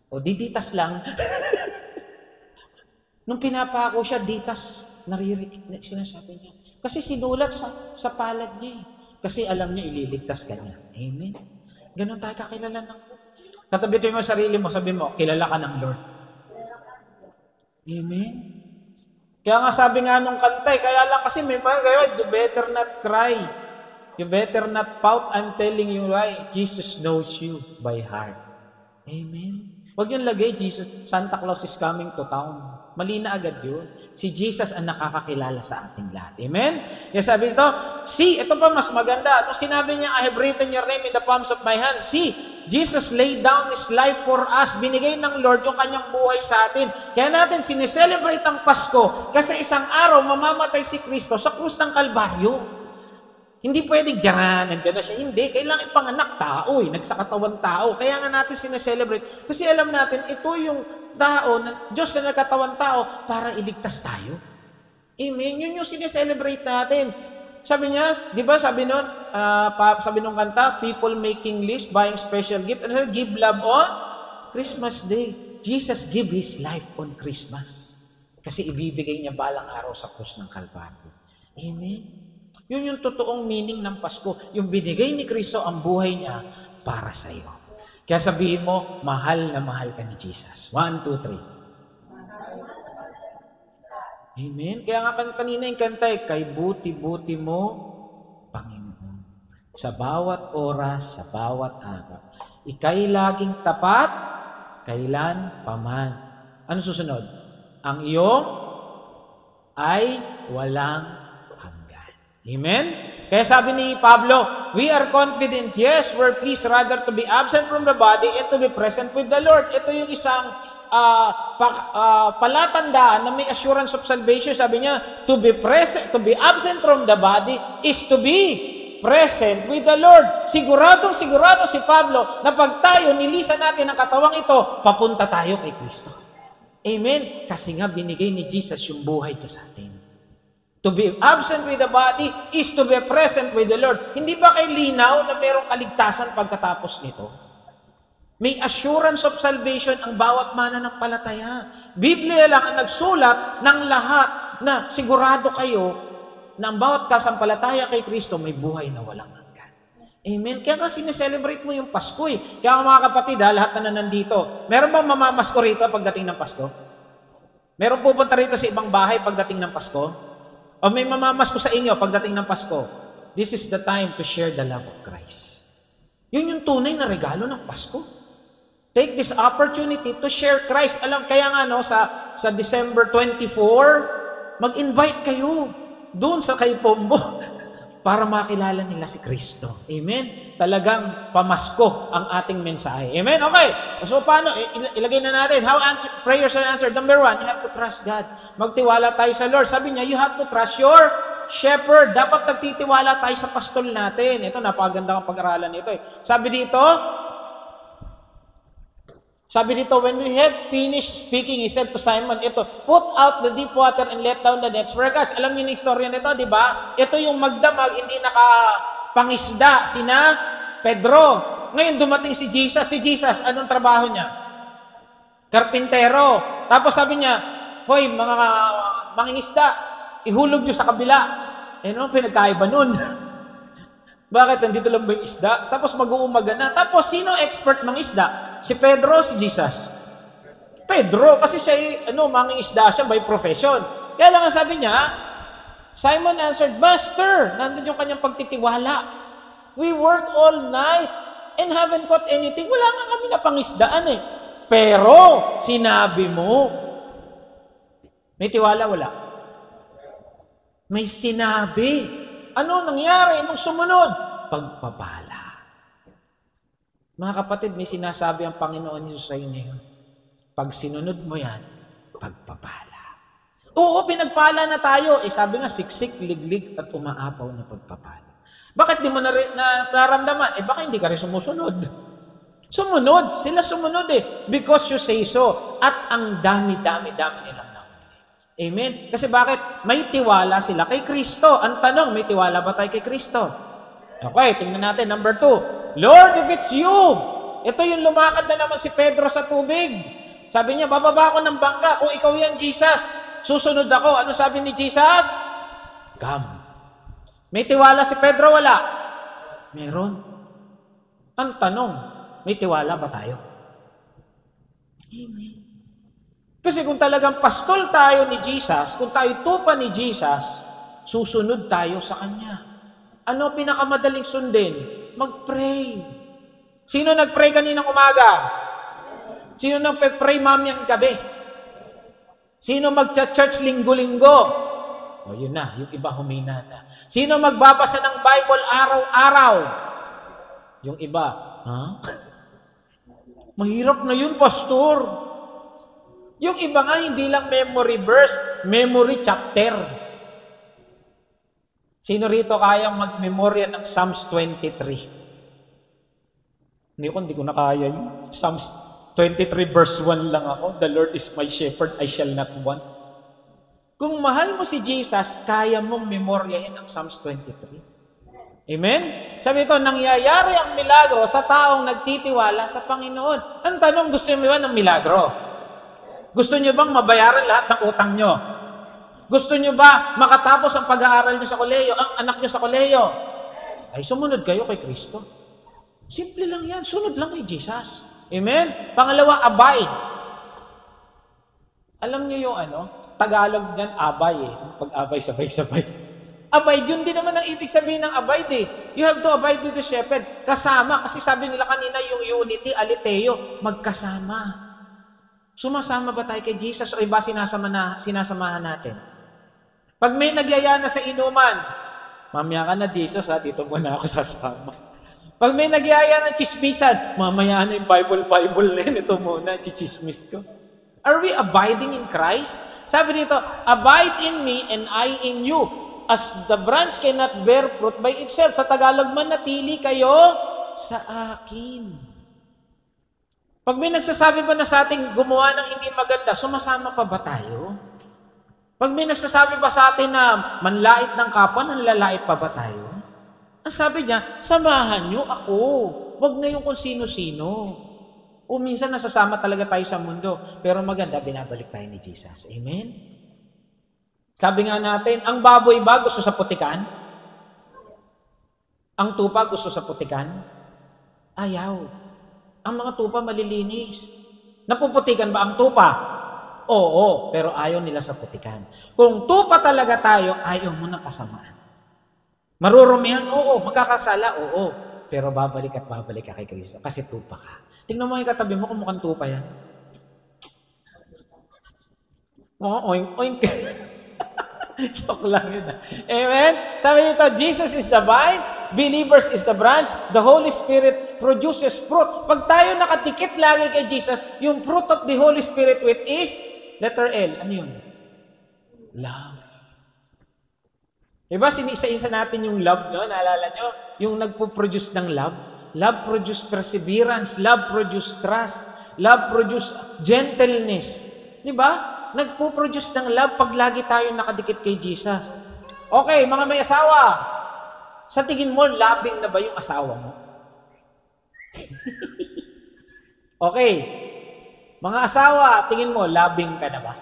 O Ditas lang. Nung pinapako siya, Ditas, sinasabi niya. Kasi sinulat sa palad niya. Kasi alam niya, ililigtas ka niya. Amen. Ganon tayo kakilala ng Katabi mo sarili mo, sabi mo, kilala ka ng Lord. Amen? Kaya nga sabi nga nung kantay, kaya lang kasi may mga you better not cry. You better not pout. I'm telling you why. Jesus knows you by heart. Amen? Huwag yung lagay, Jesus, Santa Claus is coming to town. Mali na agad yun. Si Jesus ang nakakakilala sa ating lahat. Amen? Kaya sabi ito, see, ito pa mas maganda. Nung sinabi niya, I have written your name in the palms of my hands. See, Jesus laid down His life for us. Binigay ng Lord yung kanyang buhay sa atin. Kaya natin sineselebrate ang Pasko kasi isang araw mamamatay si Kristo sa krus ng Kalbaryo. Hindi pwedeng nandiyan na siya. Hindi, kailangan ipanganak tao nagsakatawan tao. Kaya nga natin sineselebrate. Kasi alam natin, ito yung tao, Diyos na nagkatawan tao para iligtas tayo. Amen? Yun yung sineselebrate natin. Sabi niya, di ba sabi nung kanta, people making list, buying special gift. Ano, give love on Christmas Day. Jesus give His life on Christmas. Kasi ibibigay niya balang araw sa krus ng Kalbaryo. Amen? Yun yung totoong meaning ng Pasko. Yung binigay ni Kristo ang buhay niya para sa iyo. Kaya sabihin mo, mahal na mahal ka ni Jesus. 1, 2, 3. Amen? Kaya nga kanina yung kantay, kay buti-buti mo, Panginoon. Sa bawat oras, sa bawat araw. Ika'y laging tapat, kailan paman. Ano susunod? Ang iyong ay walang Amen? Kaya sabi ni Pablo, we are confident, yes, we're pleased rather to be absent from the body and to be present with the Lord. Ito yung isang palatandaan na may assurance of salvation. Sabi niya, to be absent from the body is to be present with the Lord. Sigurado si Pablo na pag tayo nilisan natin ang katawang ito, papunta tayo kay Kristo. Amen? Kasi nga binigay ni Jesus yung buhay niya sa atin. To be absent with the body is to be present with the Lord. Hindi ba kay linaw na mayroong kaligtasan pagkatapos nito? May assurance of salvation ang bawat mananampalataya. Biblia lang ang nagsulat ng lahat na sigurado kayo na ang bawat kasampalataya kay Kristo may buhay na walang hanggan. Amen? Kaya nga sineselebrate mo yung Pasko eh. Kaya mga kapatid, lahat na nandito, meron bang mamamasko rito pagdating ng Pasko? Meron pupunta rito sa ibang bahay pagdating ng Pasko? O may mamamasko sa inyo pagdating ng Pasko? This is the time to share the love of Christ. Yun yung tunay na regalo ng Pasko. Take this opportunity to share Christ. Kaya nga sa December 24, mag-invite kayo doon sa kay Pombo para makilala nila si Kristo. Amen? Talagang pamasko ang ating mensahe. Amen? Okay. So paano? Ilagay na natin. How prayers are answered? Number 1, you have to trust God. Magtiwala tayo sa Lord. Sabi niya, you have to trust your shepherd. Dapat nagtitiwala tayo sa pastol natin. Ito, napaganda ang pag-aralan nito. Sabi dito, when we have finished speaking, he said to Simon, put out the deep water and let down the nets for catch. Alam niyo yung istorya nito, di ba? Ito yung magdamag, hindi nakapangisda, sina Pedro. Ngayon dumating si Jesus. Si Jesus, anong trabaho niya? Karpintero. Tapos sabi niya, hoy, mga mangingisda, ihulog niyo sa kabila. Ano pinagkaiba nun? Bakit? Nandito lang ba yung isda? Tapos mag-uumaga na. Tapos sino expert mangisda? Si Pedro, si Jesus? Pedro, kasi siya, mangingisda siya by profession. Kaya lang sabi niya, Simon answered, Master, nandun yung kanyang pagtitiwala. We work all night and haven't caught anything. Wala nga kami na pangisdaan eh. Pero, sinabi mo, may tiwala, wala? May sinabi. Ano nangyari nung sumunod? Pagpapala. Mga kapatid, may sinasabi ang Panginoon Yesus sa inyo. Pag sinunod mo yan, pagpapala. Oo, pinagpala na tayo. Sabi nga, siksik, liglig, at umaapaw na pagpapala. Bakit di mo naramdaman? Baka hindi ka rin sumusunod. Sumunod. Sila sumunod because you say so. At ang dami-dami nilang nahuli. Amen? Kasi bakit? May tiwala sila kay Kristo. Ang tanong, may tiwala ba tayo kay Kristo? Okay, tingnan natin. Number 2. Lord, if it's you. Ito yung lumakad na naman si Pedro sa tubig. Sabi niya, bababa ako ng bangka. Kung ikaw yan, Jesus, susunod ako. Ano sabi ni Jesus? Come. May tiwala si Pedro, wala? Meron. Ang tanong, may tiwala ba tayo? Amen. Kasi kung talagang pastol tayo ni Jesus, kung tayo tupa ni Jesus, susunod tayo sa Kanya. Ano pinakamadaling sundin? Mag-pray. Sino nag-pray kaninang umaga? Sino nag-pray mamayang gabi? Sino mag-church linggo-linggo? O yun na, yung iba humina na. Sino magbabasa ng Bible araw-araw? Yung iba, mahirap na yun, pastor. Yung iba nga, hindi lang memory verse, memory chapter. Sino rito kayang mag-memorya ng Psalms 23? Hindi ko na kaya yun. Psalms 23 verse 1 lang ako. The Lord is my shepherd, I shall not want. Kung mahal mo si Jesus, kaya mong memoryahin ang Psalms 23. Amen? Sabi ito, nangyayari ang milagro sa taong nagtitiwala sa Panginoon. Ang tanong, gusto niyo ba ng milagro? Gusto niyo bang mabayaran lahat ng utang niyo? Gusto niyo ba makatapos ang pag-aaral niyo sa kolehiyo, ang anak niyo sa kolehiyo? Ay, sumunod kayo kay Kristo. Simple lang yan. Sunod lang kay Jesus. Amen? Pangalawa, abide. Alam niyo yung Tagalog dyan, abay Pag-abay, sabay-sabay. Abide, yun din naman ang ibig sabihin ng abide You have to abide with the shepherd. Kasama, kasi sabi nila kanina yung unity, aliteo, magkasama. Sumasama ba tayo kay Jesus o iba sinasamahan natin? Pag may nagyaya na sa inuman, mamaya ka na Jesus dito muna ako sasama. Pag may nagyaya ng chismisan, mamaya na yung Bible na yun, ito muna, chichismis ko. Are we abiding in Christ? Sabi dito, abide in me and I in you. As the branch cannot bear fruit by itself. Sa Tagalog man, natili kayo sa akin. Pag may nagsasabi ba na sa ating gumawa ng hindi maganda, sumasama pa ba tayo? Pag may nagsasabi ba sa atin na manlait ng kapwa, nanlalait pa ba tayo? Ang sabi niya, samahan niyo ako. Huwag na yung kung sino-sino. O minsan nasasama talaga tayo sa mundo. Pero maganda, binabalik tayo ni Jesus. Amen? Sabi nga natin, ang baboy ba gusto sa putikan? Ang tupa gusto sa putikan? Ayaw. Ang mga tupa malilinis. Napuputikan ba ang tupa? Oo, pero ayaw nila sa putikan. Kung tupa talaga tayo, ayaw mo ng kasamaan. Marurumihan? Oo. Magkakasala? Oo. Pero babalik at babalik ka kay Kristo kasi tupa ka. Tingnan mo yung katabi mo kung mukhang tupa yan. Oo, oink, oink. Joke lang yun. Amen? Sabi nito, Jesus is the vine, believers is the branch, the Holy Spirit produces fruit. Pag tayo nakatikit lagi kay Jesus, yung fruit of the Holy Spirit with is, letter L. Ano yun? Love. Diba, isa-isa natin yung love, no? Naalala nyo? Yung nagpo-produce ng love. Love produce perseverance. Love produce trust. Love produce gentleness. Diba? Nagpo-produce ng love pag lagi tayo nakadikit kay Jesus. Okay, mga may asawa. Sa tingin mo, loving na ba yung asawa mo? Okay. Mga asawa, tingin mo, labing ka na ba?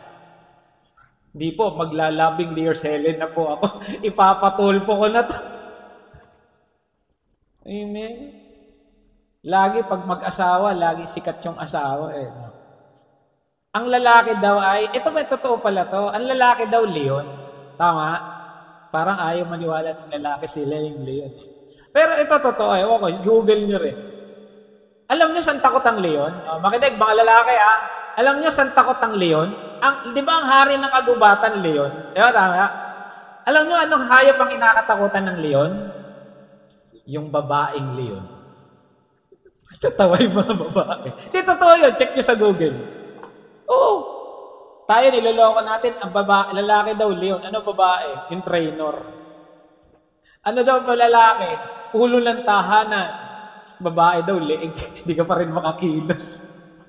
Di po, maglalabing Dear Helen na po ako. Ipapatulpo ko na to. Amen. Lagi pag mag-asawa, lagi sikat yung asawa eh. Ang lalaki daw ay, ito may totoo pala to, ang lalaki daw leon. Tama? Parang ayaw maniwala ng lalaki sila yung leon. Pero ito totoo eh, okay, Google nyo rin. Alam niyo saan takot ang leon? Makinig mga lalaki ha. Alam niyo saan takot ang leon? Di ba ang hari ng kagubatan, leon? Di ba tama? Alam niyo anong hayop ang kinakatakutan ng leon? Yung babaeng leon. Tatawa yung mga babae. Di totoo yun. Check nyo sa Google. Oo. Tayo niloloko natin, ang babae, lalaki daw leon. Ano babae? Yung trainer. Ano daw ba lalaki? Ulo ng tahanan. Babae daw, leeg. Hindi ka pa rin makakilos.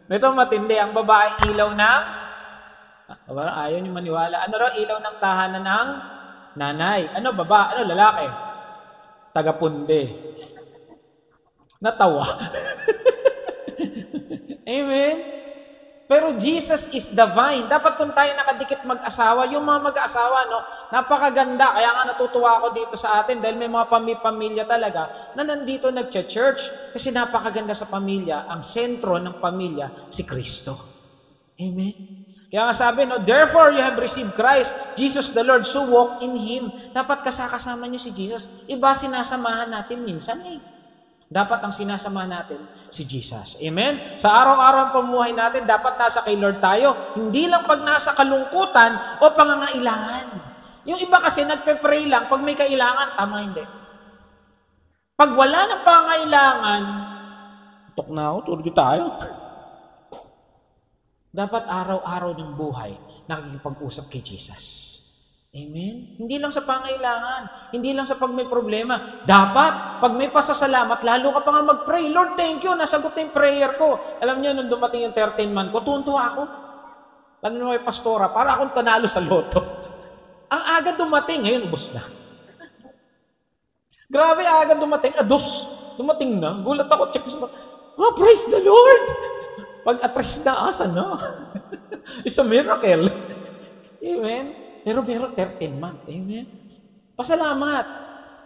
Ito matindi. Ang babae ilaw ng ayaw niyo maniwala. Ano raw ilaw ng tahanan ng nanay? Ano baba? Ano lalaki? Tagapunde. Natawa. Amen. Pero Jesus is the vine. Dapat kung tayo nakadikit mag-asawa, yung mga mag-asawa, no, napakaganda. Kaya nga natutuwa ako dito sa atin dahil may mga pamilya talaga na nandito nagcha-church kasi napakaganda sa pamilya. Ang sentro ng pamilya, si Kristo. Amen. Kaya nga sabi, no, therefore you have received Christ, Jesus the Lord, so walk in Him. Dapat kasama niyo si Jesus. Iba sinasamahan natin minsan eh. Dapat ang sinasama natin si Jesus. Amen? Sa araw-araw ang pamuhay natin, dapat nasa kay Lord tayo. Hindi lang pag nasa kalungkutan o pangangailangan. Yung iba kasi nagpe-pray lang pag may kailangan, tama hindi. Pag wala ng pangangailangan, tok na ako, turgo tayo. Dapat araw-araw ng buhay nakikipag-usap kay Jesus. Amen? Hindi lang sa pangailangan. Hindi lang sa pag may problema. Dapat, pag may pasasalamat, lalo ka pa nga mag-pray. Lord, thank you. Nasagot na yung prayer ko. Alam niyo, nung dumating yung 13 month ko, tuwan-tuwa ako. Ano na may pastora, para akong tanalo sa loto. Ang aga dumating, ngayon ubos na. Grabe, aga dumating. Dumating na. Gulat ako, check ko sa praise the Lord! Pag-atras na, asa na. It's a miracle. Amen? Pero 13 month. Amen? Pasalamat.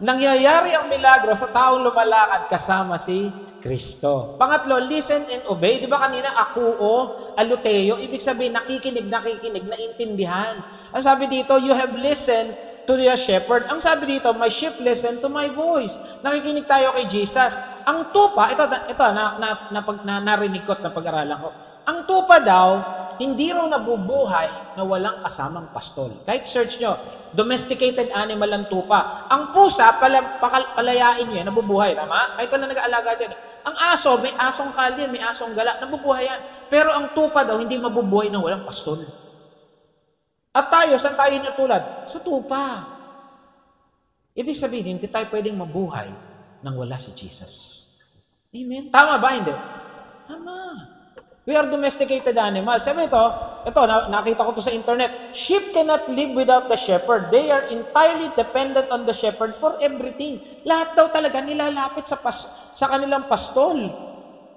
Nangyayari ang milagro sa taong lumalakad kasama si Kristo. Pangatlo, listen and obey. Di ba kanina, akuo, aluteo, ibig sabihin, nakikinig, naintindihan. Ang sabi dito, you have listened to the shepherd. Ang sabi dito, my sheep listen to my voice. Nakikinig tayo kay Jesus. Ang tupa, ito narinig ko at napag-aralan ko. Ang tupa daw, hindi raw nabubuhay na walang kasamang pastol. Kahit search nyo, domesticated animal ang tupa. Ang pusa, palayain nyo yan, nabubuhay, tama? Kahit wala nag-aalaga dyan. Ang aso, may asong kalye, may asong gala, nabubuhay yan. Pero ang tupa daw, hindi mabubuhay na walang pastol. At tayo, saan tayo natulad? Sa tupa. Ibig sabihin, hindi tayo pwedeng mabuhay nang wala si Jesus. Amen? Tama ba? Hindi? Tama. We are domesticated animals. Sabi ito, nakita ko to sa internet. Sheep cannot live without the shepherd. They are entirely dependent on the shepherd for everything. Lahat daw talaga nilalapit sa kanilang pastol.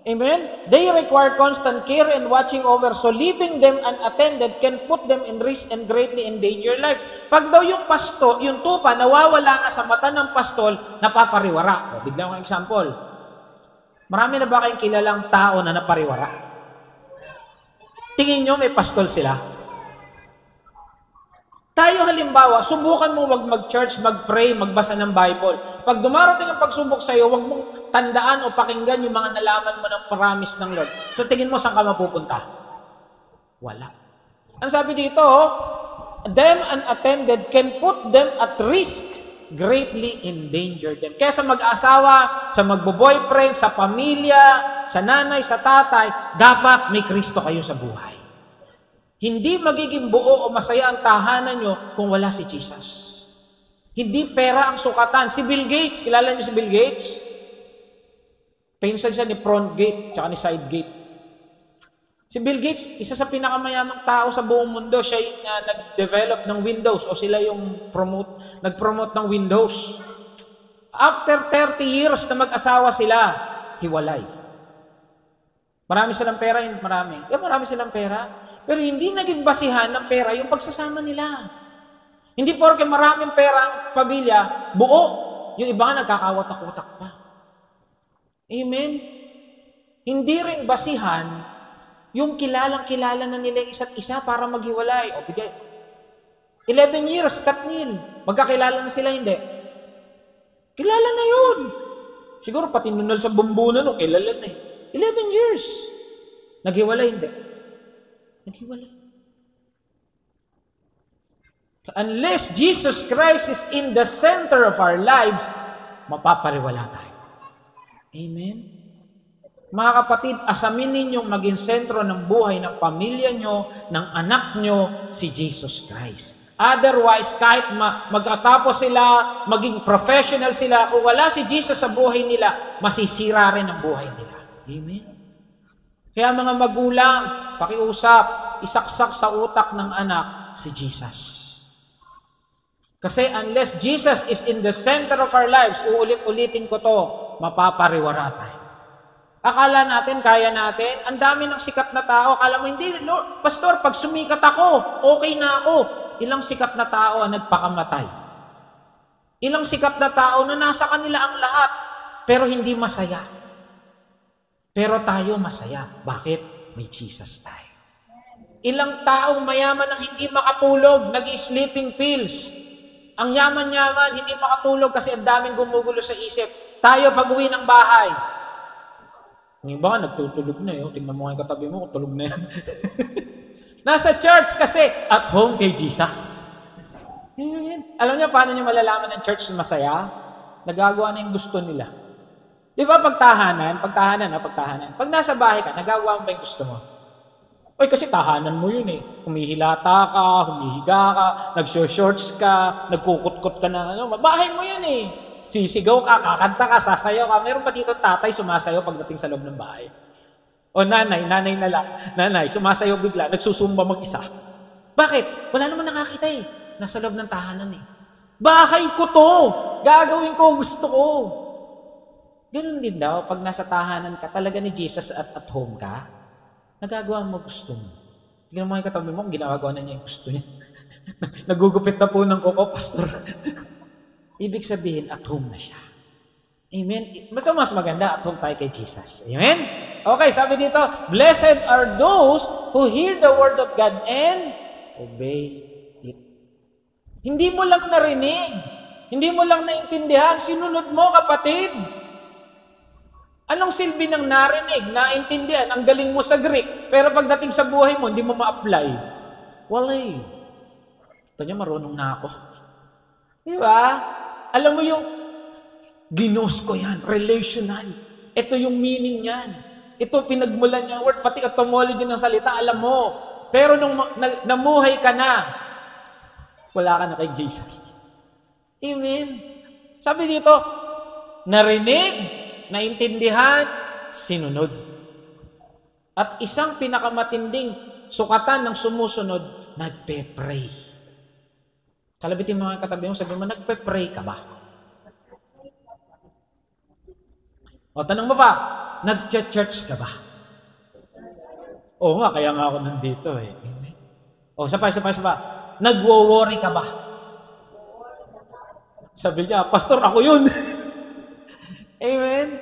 Amen? They require constant care and watching over. So leaving them unattended can put them in risk and greatly endanger lives. Pag daw yung tupa, nawawala na sa mata ng pastol, napapariwara. Biglang akong example. Marami na ba kayong kilalang tao na napariwara? Tingin nyo may pastol sila? Tayo halimbawa, subukan mo wag mag-church, mag-pray, magbasa ng Bible. Pag dumarating ang pagsubok sa iyo, wag mong tandaan o pakinggan yung mga nalaman mo ng promise ng Lord. So tingin mo saan ka mapupunta? Wala. Ang sabi dito, them unattended can put them at risk, greatly endanger them. Kaya sa mag-asawa, sa magbo-boyfriend, sa pamilya, sa nanay, sa tatay, dapat may Kristo kayo sa buhay. Hindi magiging buo o masaya ang tahanan nyo kung wala si Jesus. Hindi pera ang sukatan. Si Bill Gates, kilala niyo si Bill Gates? Pinsan siya ni front gate, tsaka ni side gate. Si Bill Gates, isa sa pinakamayamang tao sa buong mundo. Siya yung nag-develop ng Windows o sila yung nag-promote ng Windows. After 30 years na mag-asawa sila, hiwalay. Marami silang pera, marami. Marami silang pera. Pero hindi naging basihan ng pera yung pagsasama nila. Hindi porke maraming pera ang pamilya, buo. Yung iba nga nagkakawatak-watak pa. Amen? Hindi rin basihan yung kilalang-kilala na nila isa't isa para maghiwalay. O bigay. 11 years, Katnil. Magkakilala na sila, hindi. Kilala na yun. Siguro pati nunal sa bumbunan, no, kilala na eh. 11 years. Naghiwalay, hindi. Naghiwalay. Unless Jesus Christ is in the center of our lives, mapapariwala tayo. Amen? Mga kapatid, asamin ninyong maging sentro ng buhay ng pamilya nyo, ng anak nyo, si Jesus Christ. Otherwise, kahit magkatapos sila, maging professional sila, kung wala si Jesus sa buhay nila, masisira rin ang buhay nila. Amen? Kaya mga magulang, pakiusap, isaksak sa utak ng anak si Jesus. Kasi unless Jesus is in the center of our lives, uulit-ulitin ko to, mapapariwara tayo. Akala natin, kaya natin, ang dami ng sikat na tao, akala mo, hindi, Lord, Pastor, pag sumikat ako, okay na ako. Ilang sikat na tao ang nagpakamatay. Ilang sikat na tao na nasa kanila ang lahat, pero hindi masaya. Pero tayo masaya. Bakit? May Jesus tayo. Ilang taong mayaman ang hindi makatulog, nag-sleeping pills. Ang yaman-yaman, hindi makatulog kasi ang daming gumugulo sa isip. Tayo pag-uwi ng bahay. Yung iba nga, nagtutulog na yun. Tingnan mo nga yung katabi mo, tulog na yan. Nasa church kasi, at home kay Jesus. Alam niyo, paano niyo malalaman ng church na masaya? Nagagawa na yung gusto nila. Di ba pagtahanan? Pag nasa bahay ka, nagagawa mo ba yung gusto mo? Oy, kasi tahanan mo yun eh. Humihilata ka, humihiga ka, nag-shorts ka, nagkukutkot ka na, bahay mo yun eh. Sisigaw ka, kakanta ka, sasayaw ka. Meron pa dito tatay sumasayaw pagdating sa loob ng bahay. O nanay na lang. Nanay, sumasayaw bigla, nagsusumba mag-isa. Bakit? Wala naman nakakita eh. Nasa loob ng tahanan eh. Bahay ko to! Gagawin ko, gusto ko. Ganun din daw, pag nasa tahanan ka, talaga ni Jesus at home ka, nagagawa mo gusto mo. Tingnan mo yung katabi mo, ginagawa na niya yung gusto niya. Nagugupit na po ng kuko, Pastor. Ibig sabihin, at home na siya. Amen? Mas maganda, at home tayo kay Jesus. Amen? Okay, sabi dito, blessed are those who hear the word of God and obey it. Hindi mo lang narinig. Hindi mo lang naintindihan. Sinunod mo, kapatid. Anong silbi ng narinig, naintindihan, ang galing mo sa Greek, pero pagdating sa buhay mo, hindi mo ma-apply. Wala eh. Ito niya, marunong na ako. Di ba? Alam mo yung ginos ko yan, relational. Ito yung meaning yan. Ito pinagmulan niya word, pati etymology ng salita, alam mo. Pero nung namuhay ka na, wala ka na kay Jesus. Amen. Sabi dito, narinig, naintindihan, sinunod. At isang pinakamatinding sukatan ng sumusunod, nagpe-pray. Kalabitin mo ang katabi mo, sabi mo, nagpe-pray ka ba? O tanong mo ba, nag-church ka ba? Oo nga, kaya nga ako nandito eh. O, isa pa. Nagwo-worry ka ba? Sabi niya, Pastor, ako yun. Amen?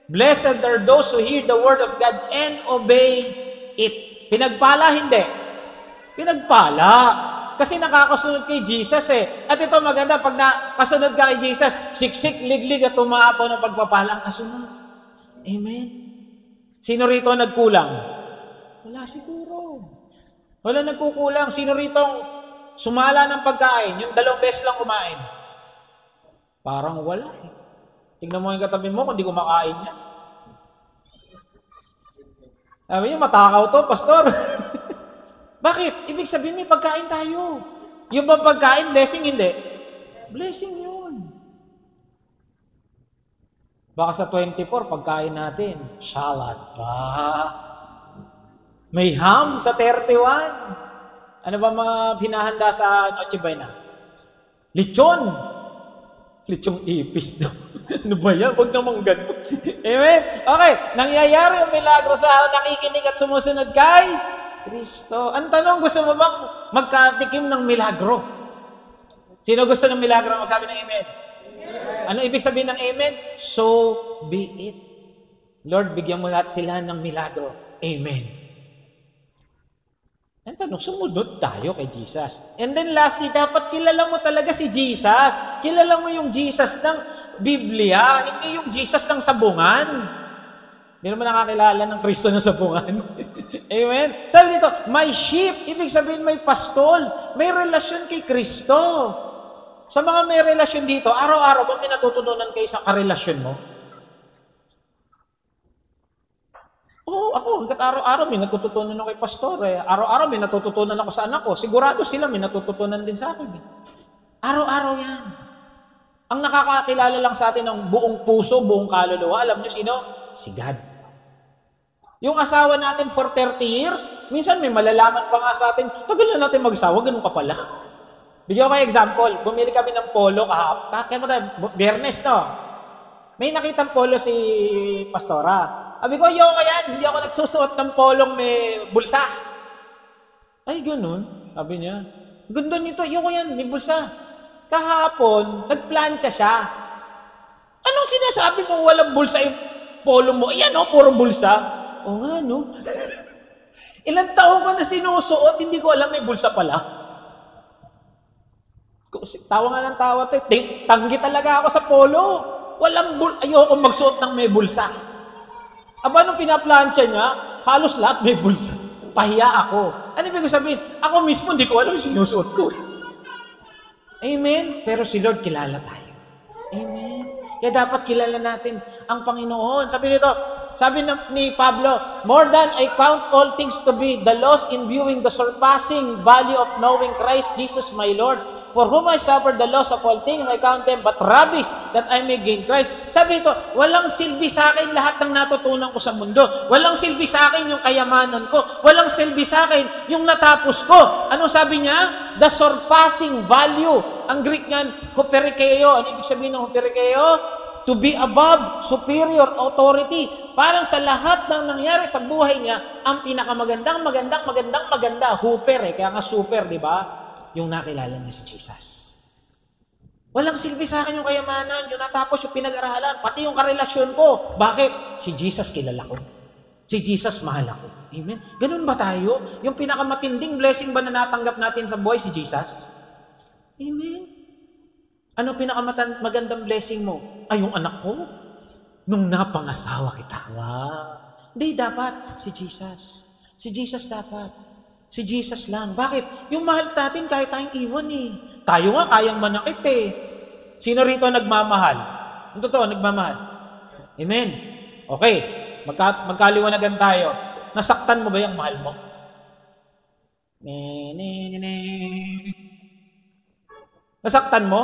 Blessed are those who hear the word of God and obey it. Pinagpala, hindi. Pinagpala. Kasi nakakasunod kay Jesus eh. At ito maganda, pag nakasunod ka kay Jesus, siksik, liglig at tumaapaw ng pagpapala ang kasunod. Amen? Sino rito nagkulang? Wala siguro. Wala nagkukulang. Sino rito sumala ng pagkain? Yung 2 beses lang kumain. Parang wala eh. Tignan mo yung katabi mo kung di kumakain yan. Sabi niya, matakaw to, Pastor. Bakit? Ibig sabihin may pagkain tayo. Yung ba pagkain, blessing, hindi? Blessing yun. Baka sa 24, pagkain natin, salad pa. May ham sa 31. Ano ba mga hinahanda sa Noche Buena? Lechon. Lechong ipis daw. Ano ba yan? Huwag namang ganun. Amen? Okay, nangyayari ang milagro sa nakikinig at sumusunod kay Kristo. Ang tanong, gusto mo bang magkatikim ng milagro? Sino gusto ng milagro? Magsabi ng amen. Ano ibig sabihin ng amen? So be it. Lord, bigyan mo lahat sila ng milagro. Amen. Ang tanong, sumunod tayo kay Jesus. And then lastly, dapat kilala mo talaga si Jesus. Kilala mo yung Jesus ng Biblia, hindi yung Jesus ng sabungan. Hindi naman nakakilala ng Kristo ng sabungan. Amen? Sabi dito, may sheep, ibig sabihin may pastol, may relasyon kay Kristo. Sa mga may relasyon dito, araw-araw ba may natutunan kayo sa karelasyon mo? Oo, ako, hanggat araw-araw may natututunan ako kay pastor. Araw-araw may natututunan ako sa anak ko. Sigurado sila may natututunan din sa akin. Araw-araw yan. Ang nakakakilala lang sa atin ng buong puso, buong kaluluwa, alam niyo sino? Si God. Yung asawa natin for 30 years, minsan may malalaman pa nga sa atin, tagal na natin mag-asawa, ganun ka pala. Bigyan ko kayo example, bumili kami ng polo kahapon, Biyernes to. May nakitang polo si Pastora. Sabi ko, yo yan, hindi ako nagsusuot ng polong may bulsa. Ay, ganun. Sabi niya, ganda nito, yo yan, may bulsa. Kahapon, nagplantsa siya. Anong sinasabi mo walang bulsa yung polo mo? Ayan, puro bulsa. O nga, no? Ilang taon ko na sinusuot, hindi ko alam may bulsa pala. Tawa nga ng tawa to. Tanggi talaga ako sa polo. Ayoko magsuot ng may bulsa. Aba, nung pinaplantsa niya, halos lahat may bulsa. Pahiya ako. Ano ibig sabihin? Ako mismo, hindi ko alam sinusuot ko. Amen? Pero si Lord, kilala tayo. Amen? Kaya dapat kilala natin ang Panginoon. Sabi ni Pablo, more than I count all things to be the loss in viewing the surpassing value of knowing Christ Jesus my Lord, for whom I suffered the loss of all things, I count them but rubbish that I may gain Christ. Sabi ito, walang silbi sa akin lahat ng natutunan ko sa mundo. Walang silbi sa akin yung kayamanan ko. Walang silbi sa akin yung natapos ko. Ano sabi niya? The surpassing value. Ang Greek niyan, huperikeo. Ano ibig sabihin ng huperikeo? To be above, superior authority. Parang sa lahat ng nangyari sa buhay niya, ang pinakamagandang, maganda, huper Kaya nga super, di ba? Yung nakilala niya si Jesus. Walang silbi sa akin yung kayamanan, yung natapos, yung pinag-aralan, pati yung karelasyon ko. Bakit? Si Jesus kilala ko. Si Jesus mahal ako. Amen? Ganun ba tayo? Yung pinakamatinding blessing ba na natanggap natin sa buhay, si Jesus? Amen? Ano pinakamagandang blessing mo? Ay, yung anak ko? Nung napangasawa kita. Wow. Hindi, dapat si Jesus. Si Jesus dapat. Si Jesus lang. Bakit? Yung mahal natin, kahit tayong iwan Tayo nga, kayang manakit Sino rito nagmamahal? Yung totoo, nagmamahal. Amen. Okay. Magkaliwanagan tayo. Nasaktan mo ba yung mahal mo? Nasaktan mo?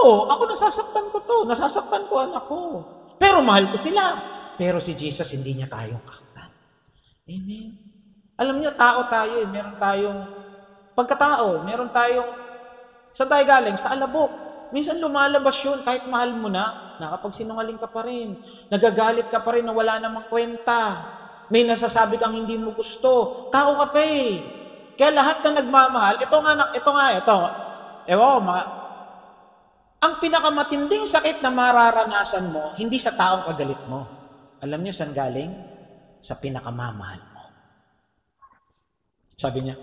Oo, ako nasasaktan ko to. Nasasaktan ko anak ko. Pero mahal ko sila. Pero si Jesus, hindi niya tayong kaktan. Amen. Alam niyo, tao tayo Meron tayong pagkatao. Meron tayong, saan tayo galing? Sa alabok. Minsan lumalabas yun, kahit mahal mo na, nakapagsinungaling ka pa rin. Nagagalit ka pa rin na wala namang kwenta. May nasasabi kang hindi mo gusto. Tao ka pa Kaya lahat na nagmamahal, ang pinakamatinding sakit na mararanasan mo, hindi sa taong kagalit mo. Alam niyo saan galing? Sa pinakamamahal mo. Sabi niya.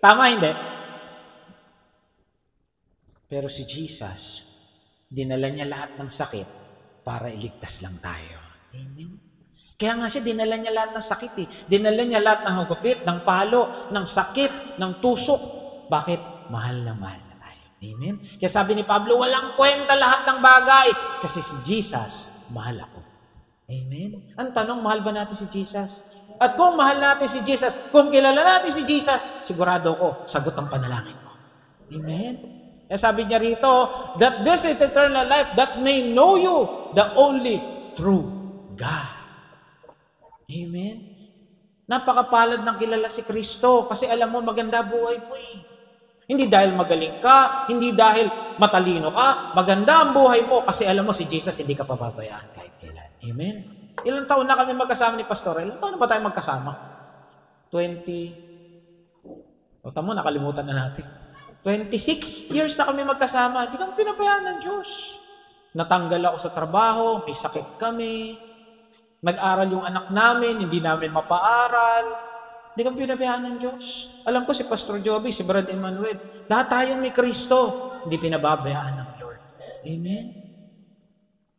Tama, hindi? Pero si Jesus, dinala niya lahat ng sakit para iligtas lang tayo. Amen? Kaya nga siya, dinala niya lahat ng sakit Dinala niya lahat ng hagupit, ng palo, ng sakit, ng tusok. Bakit? Mahal na mahal. Amen? Kaya sabi ni Pablo, walang kwenta lahat ng bagay. Kasi si Jesus, mahal ako. Amen? Ang tanong, mahal ba natin si Jesus? At kung mahal natin si Jesus, kung kilala natin si Jesus, sigurado ko, sagot ang panalangin mo. Amen? Kaya sabi niya rito, that this is eternal life, that may know you, the only true God. Amen? Napakapalad ng kilala si Kristo kasi alam mo, maganda buhay mo Hindi dahil magaling ka, hindi dahil matalino ka, maganda ang buhay mo kasi alam mo si Jesus hindi ka pababayaan kahit kailan. Amen? Ilang taon na kami magkasama ni Pastor? Ilang taon na ba tayo magkasama? 20. O tamo, nakalimutan na natin. 26 years na kami magkasama. Hindi kami pinabayaan ng Diyos. Natanggal ako sa trabaho, may sakit kami, nag-aral yung anak namin, hindi namin mapaaral. Hindi kami pinabayaan ng Diyos. Alam ko si Pastor Joby, si Brad Emmanuel, lahat tayong may Kristo, hindi pinababayaan ng Lord. Amen?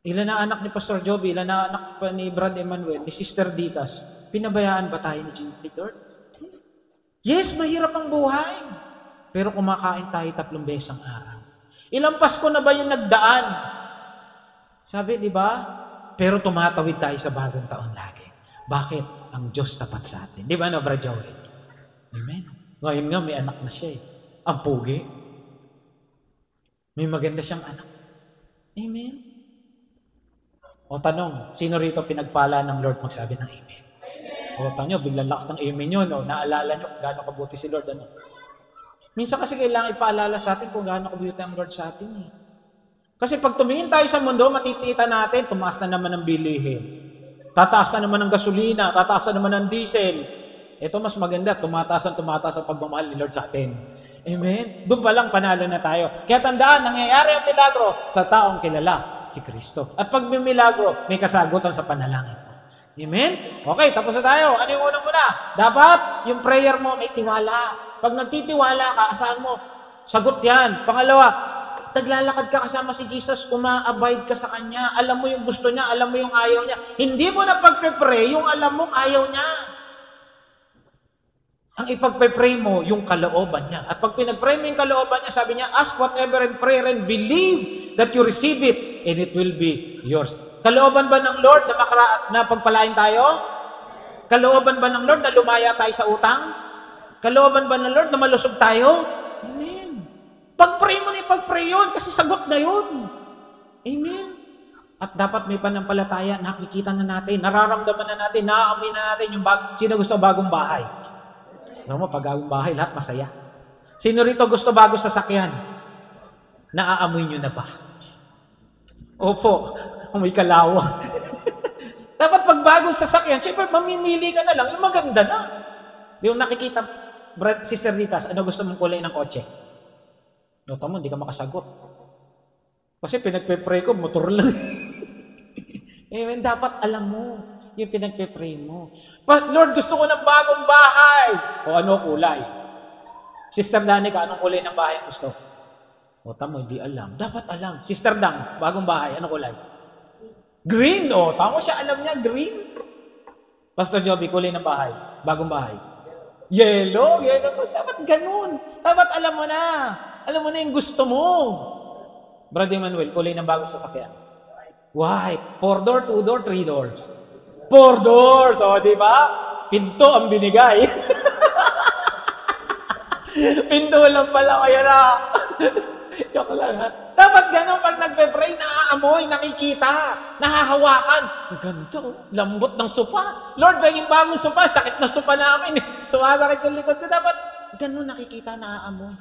Ilan na anak ni Pastor Joby, ilan na anak pa ni Brad Emmanuel, ni Sister Ditas, pinabayaan ba tayo ni Lord? Yes, mahirap ang buhay. Pero kumakain tayo 3 beses ang araw. Ilang Pasko na ba yung nagdaan? Sabi, di ba? Pero tumatawid tayo sa bagong taon lagi. Bakit? Ang Diyos tapat sa atin. Di ba, no, Brad Joel? Amen. Ngayon nga, may anak na siya eh. Ang pugi. May maganda siyang anak. Amen. O tanong, sino rito pinagpala ng Lord magsabi ng Amen? O tanong, biglang lakas ng Amen yun. O, naalala nyo kung gaano kabuti si Lord. Ano? Minsan kasi kailangan ipaalala sa atin kung gaano kabuti ang Lord sa atin eh. Kasi pag tumingin tayo sa mundo, matitita natin, tumaas na naman ang bilihin. Tataas na naman ang gasolina, tataas na naman ang diesel. Ito mas maganda, tumataas ang pagmamahal ni Lord sa atin. Amen? Doon pa lang panalo na tayo. Kaya tandaan, nangyayari ang milagro sa taong kilala, si Kristo. At pag may milagro, may kasagutan sa panalangin mo. Amen? Okay, tapos na tayo. Ano yung unang-una? Dapat yung prayer mo may tiwala. Pag nagtitiwala ka, asahan mo, sagot yan. Pangalawa, naglalakad ka kasama si Jesus, uma-abide ka sa Kanya. Alam mo yung gusto niya, alam mo yung ayaw niya. Hindi mo na pagpe-pray yung alam mong ayaw niya. Ang ipagpe-pray mo, yung kalooban niya. At pag pinag-pray mo yung kalooban niya, sabi niya, ask whatever in prayer and believe that you receive it and it will be yours. Kalooban ba ng Lord na pagpalain tayo? Kalooban ba ng Lord na lumaya tayo sa utang? Kalooban ba ng Lord na malusog tayo? Amen. Pag-pray mo na ipag-pray yun kasi sagot na yun. Amen. At dapat may panampalataya, nakikita na natin, nararamdaman na natin, naaamoy na natin yung sino gusto bagong bahay? Alam mo, pag bagong bahay, lahat masaya. Sino rito gusto bagong sasakyan? Naaamoy nyo na ba? Opo, amoy kalawa. Dapat pag bagong sasakyan, siyempre mamimili ka na lang, yung maganda na. Yung nakikita, Sister Ditas, ano gusto mong kulay ng kotse? Nota mo, hindi ka makasagot. Kasi pinagpe-pray ko, motor lang. Amen, dapat alam mo yung pinagpe-pray mo. But Lord, gusto ko ng bagong bahay. O ano kulay? Sister Danica, anong kulay ng bahay ang gusto? Nota mo, hindi alam. Dapat alam. Sister Dang, bagong bahay, anong kulay? Green, o. Tama siya, alam niya, green. Pastor Joby, kulay ng bahay, bagong bahay. Yellow. Dapat ganun. Dapat alam mo na. Alam mo na yung gusto mo. Brother Emmanuel, kulay ng bagong sasakyan. White. 4-door, 2-door, 3 doors. 4 doors. O, di ba? Pinto ang binigay. Pinto lang pala. Kaya na. Joke lang ha. Dapat ganun pag nagpe-pray, naaamoy, nakikita, nahahawakan. Ang ganda, lambot ng sopa. Lord, yung bagong sopa, sakit na sopa namin. Sumasakit yung likod ko. Dapat ganun nakikita, naaamoy.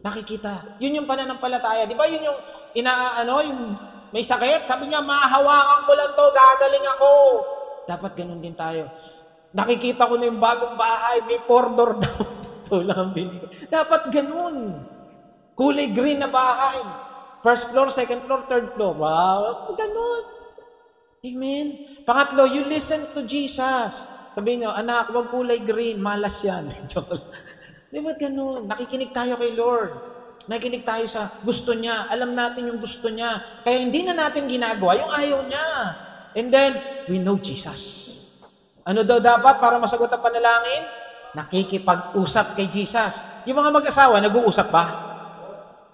Nakikita. Yun yung pananampalataya. Di ba yun yung yung may sakit? Sabi niya, mahahawakan ko lang to, gagaling ako. Dapat ganun din tayo. Nakikita ko na yung bagong bahay, may 4-door daw. Ito lang ang binigay. Dapat ganun. Kulay green na bahay. First floor, second floor, third floor. Wow, ganun. Amen. Pangatlo, you listen to Jesus. Sabi niyo, anak, wag kulay green, malas yan. Di ba ganun? Nakikinig tayo kay Lord. Nakikinig tayo sa gusto niya. Alam natin yung gusto niya. Kaya hindi na natin ginagawa yung ayaw niya. And then, we know Jesus. Ano daw dapat para masagot ang panalangin? Nakikipag-usap kay Jesus. Yung mga mag-asawa, nag-uusap ba?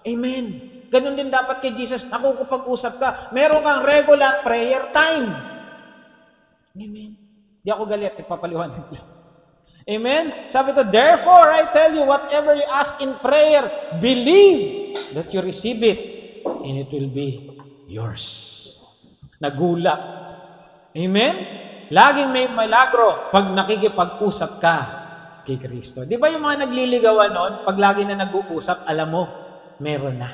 Amen. Ganun din dapat kay Jesus. Nakukupag-usap ka. Meron kang regular prayer time. Amen. Di ako galit. Ipapaliwanag lang. Amen? Sabi to, therefore, I tell you, whatever you ask in prayer, believe that you receive it, and it will be yours. Nagulat. Amen? Laging may milagro pag nakikipag-usap ka kay Kristo. Di ba yung mga nagliligawan noon, pag lagi na nag-uusap, alam mo, meron na.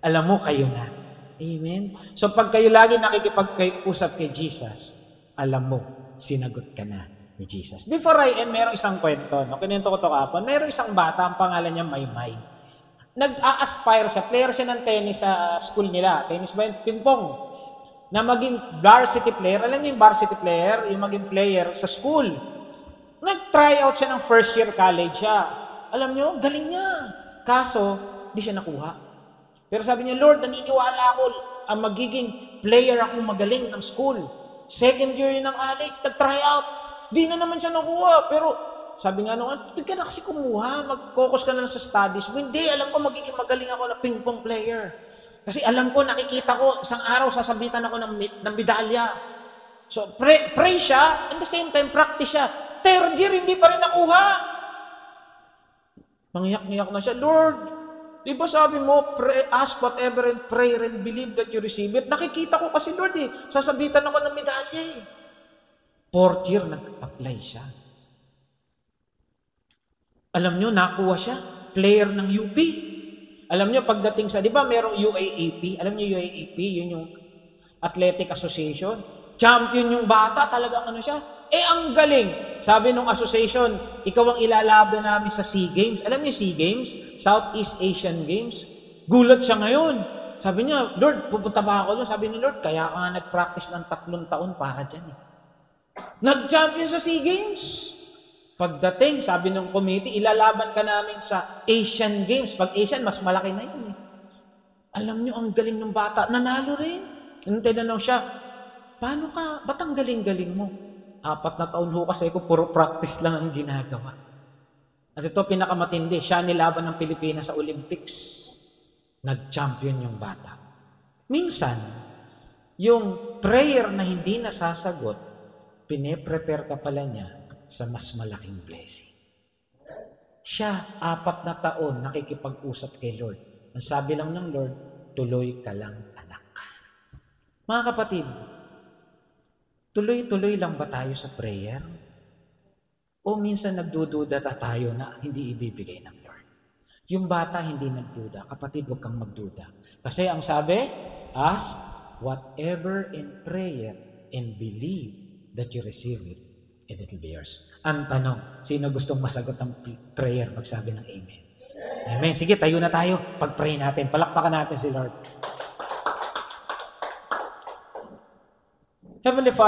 Alam mo, kayo na. Amen? So pag kayo lagi nakikipag-usap kay Jesus, alam mo, sinagot ka na ni Jesus. Before I end, merong isang kwento. No? Kinento ko ito kapon. Merong isang bata, ang pangalan niya Maymay. Nag-a-aspire siya. Player siya ng tennis sa school nila. Tennis ba yun? Ping-pong. Na maging varsity player. Alam niyo yung varsity player? Yung maging player sa school. Nag-try out siya ng first year college siya. Alam niyo, galing niya. Kaso, di siya nakuha. Pero sabi niya, Lord, naniniwala ako ang magiging player akong magaling ng school. Second year ng college, nag-try out. Di na naman siya nakuha. Pero sabi nga nung, hindi ka na kasi kumuha. Mag-focus ka na sa studies mo. Hindi, alam ko magiging magaling ako na ping-pong player. Kasi alam ko, nakikita ko, isang araw sasabitan ako ng medalya. So, pray siya, at the same time, practice siya. Third year, hindi pa rin nakuha. Mangyak-ngyak na siya, Lord, di ba sabi mo, ask whatever and pray and believe that you receive it? Nakikita ko kasi, Lord, sasabitan ako ng medalya eh. Fourth year, nag-apply siya. Alam nyo, nakuha siya. Player ng UP. Alam nyo, pagdating sa, di ba merong UAAP? Alam nyo UAAP? Yun yung Athletic Association. Champion yung bata, talagang ano siya. Ang galing. Sabi nung association, ikaw ang ilalaban namin sa SEA Games. Alam niyo SEA Games? Southeast Asian Games. Gulat siya ngayon. Sabi niya, Lord, pupunta ba ako doon? Sabi ni Lord, kaya ka nga nag-practice ng 3 taon para dyan eh. Nag-champion sa SEA Games. Pagdating, sabi ng committee, ilalaban ka namin sa Asian Games. Pag Asian, mas malaki na yun eh. Alam niyo, ang galing ng bata. Nanalo rin. Nung tinanong siya, paano ka? Ba't ang galing-galing mo? 4 na taon ho kasi ko, puro practice lang ang ginagawa. At ito, pinakamatindi, siya nilaban ng Pilipinas sa Olympics. Nag-champion yung bata. Minsan, yung prayer na hindi nasasagot, pine-prepare ka pala niya sa mas malaking blessing. Siya, 4 na taon, nakikipag-usap kay Lord. Ang sabi lang ng Lord, tuloy ka lang, anak. Mga kapatid, tuloy-tuloy lang ba tayo sa prayer? O minsan nagdududa tayo na hindi ibibigay ng Lord? Yung bata hindi nagduda. Kapatid, huwag kang magduda. Kasi ang sabi, ask whatever in prayer and believe that you receive it and it will be yours. Ang tanong, sino gustong masagot ng prayer? Magsabi ng amen. Amen. Sige, tayo na tayo. Pag-pray natin. Palakpakan natin si Lord. Heavenly Father,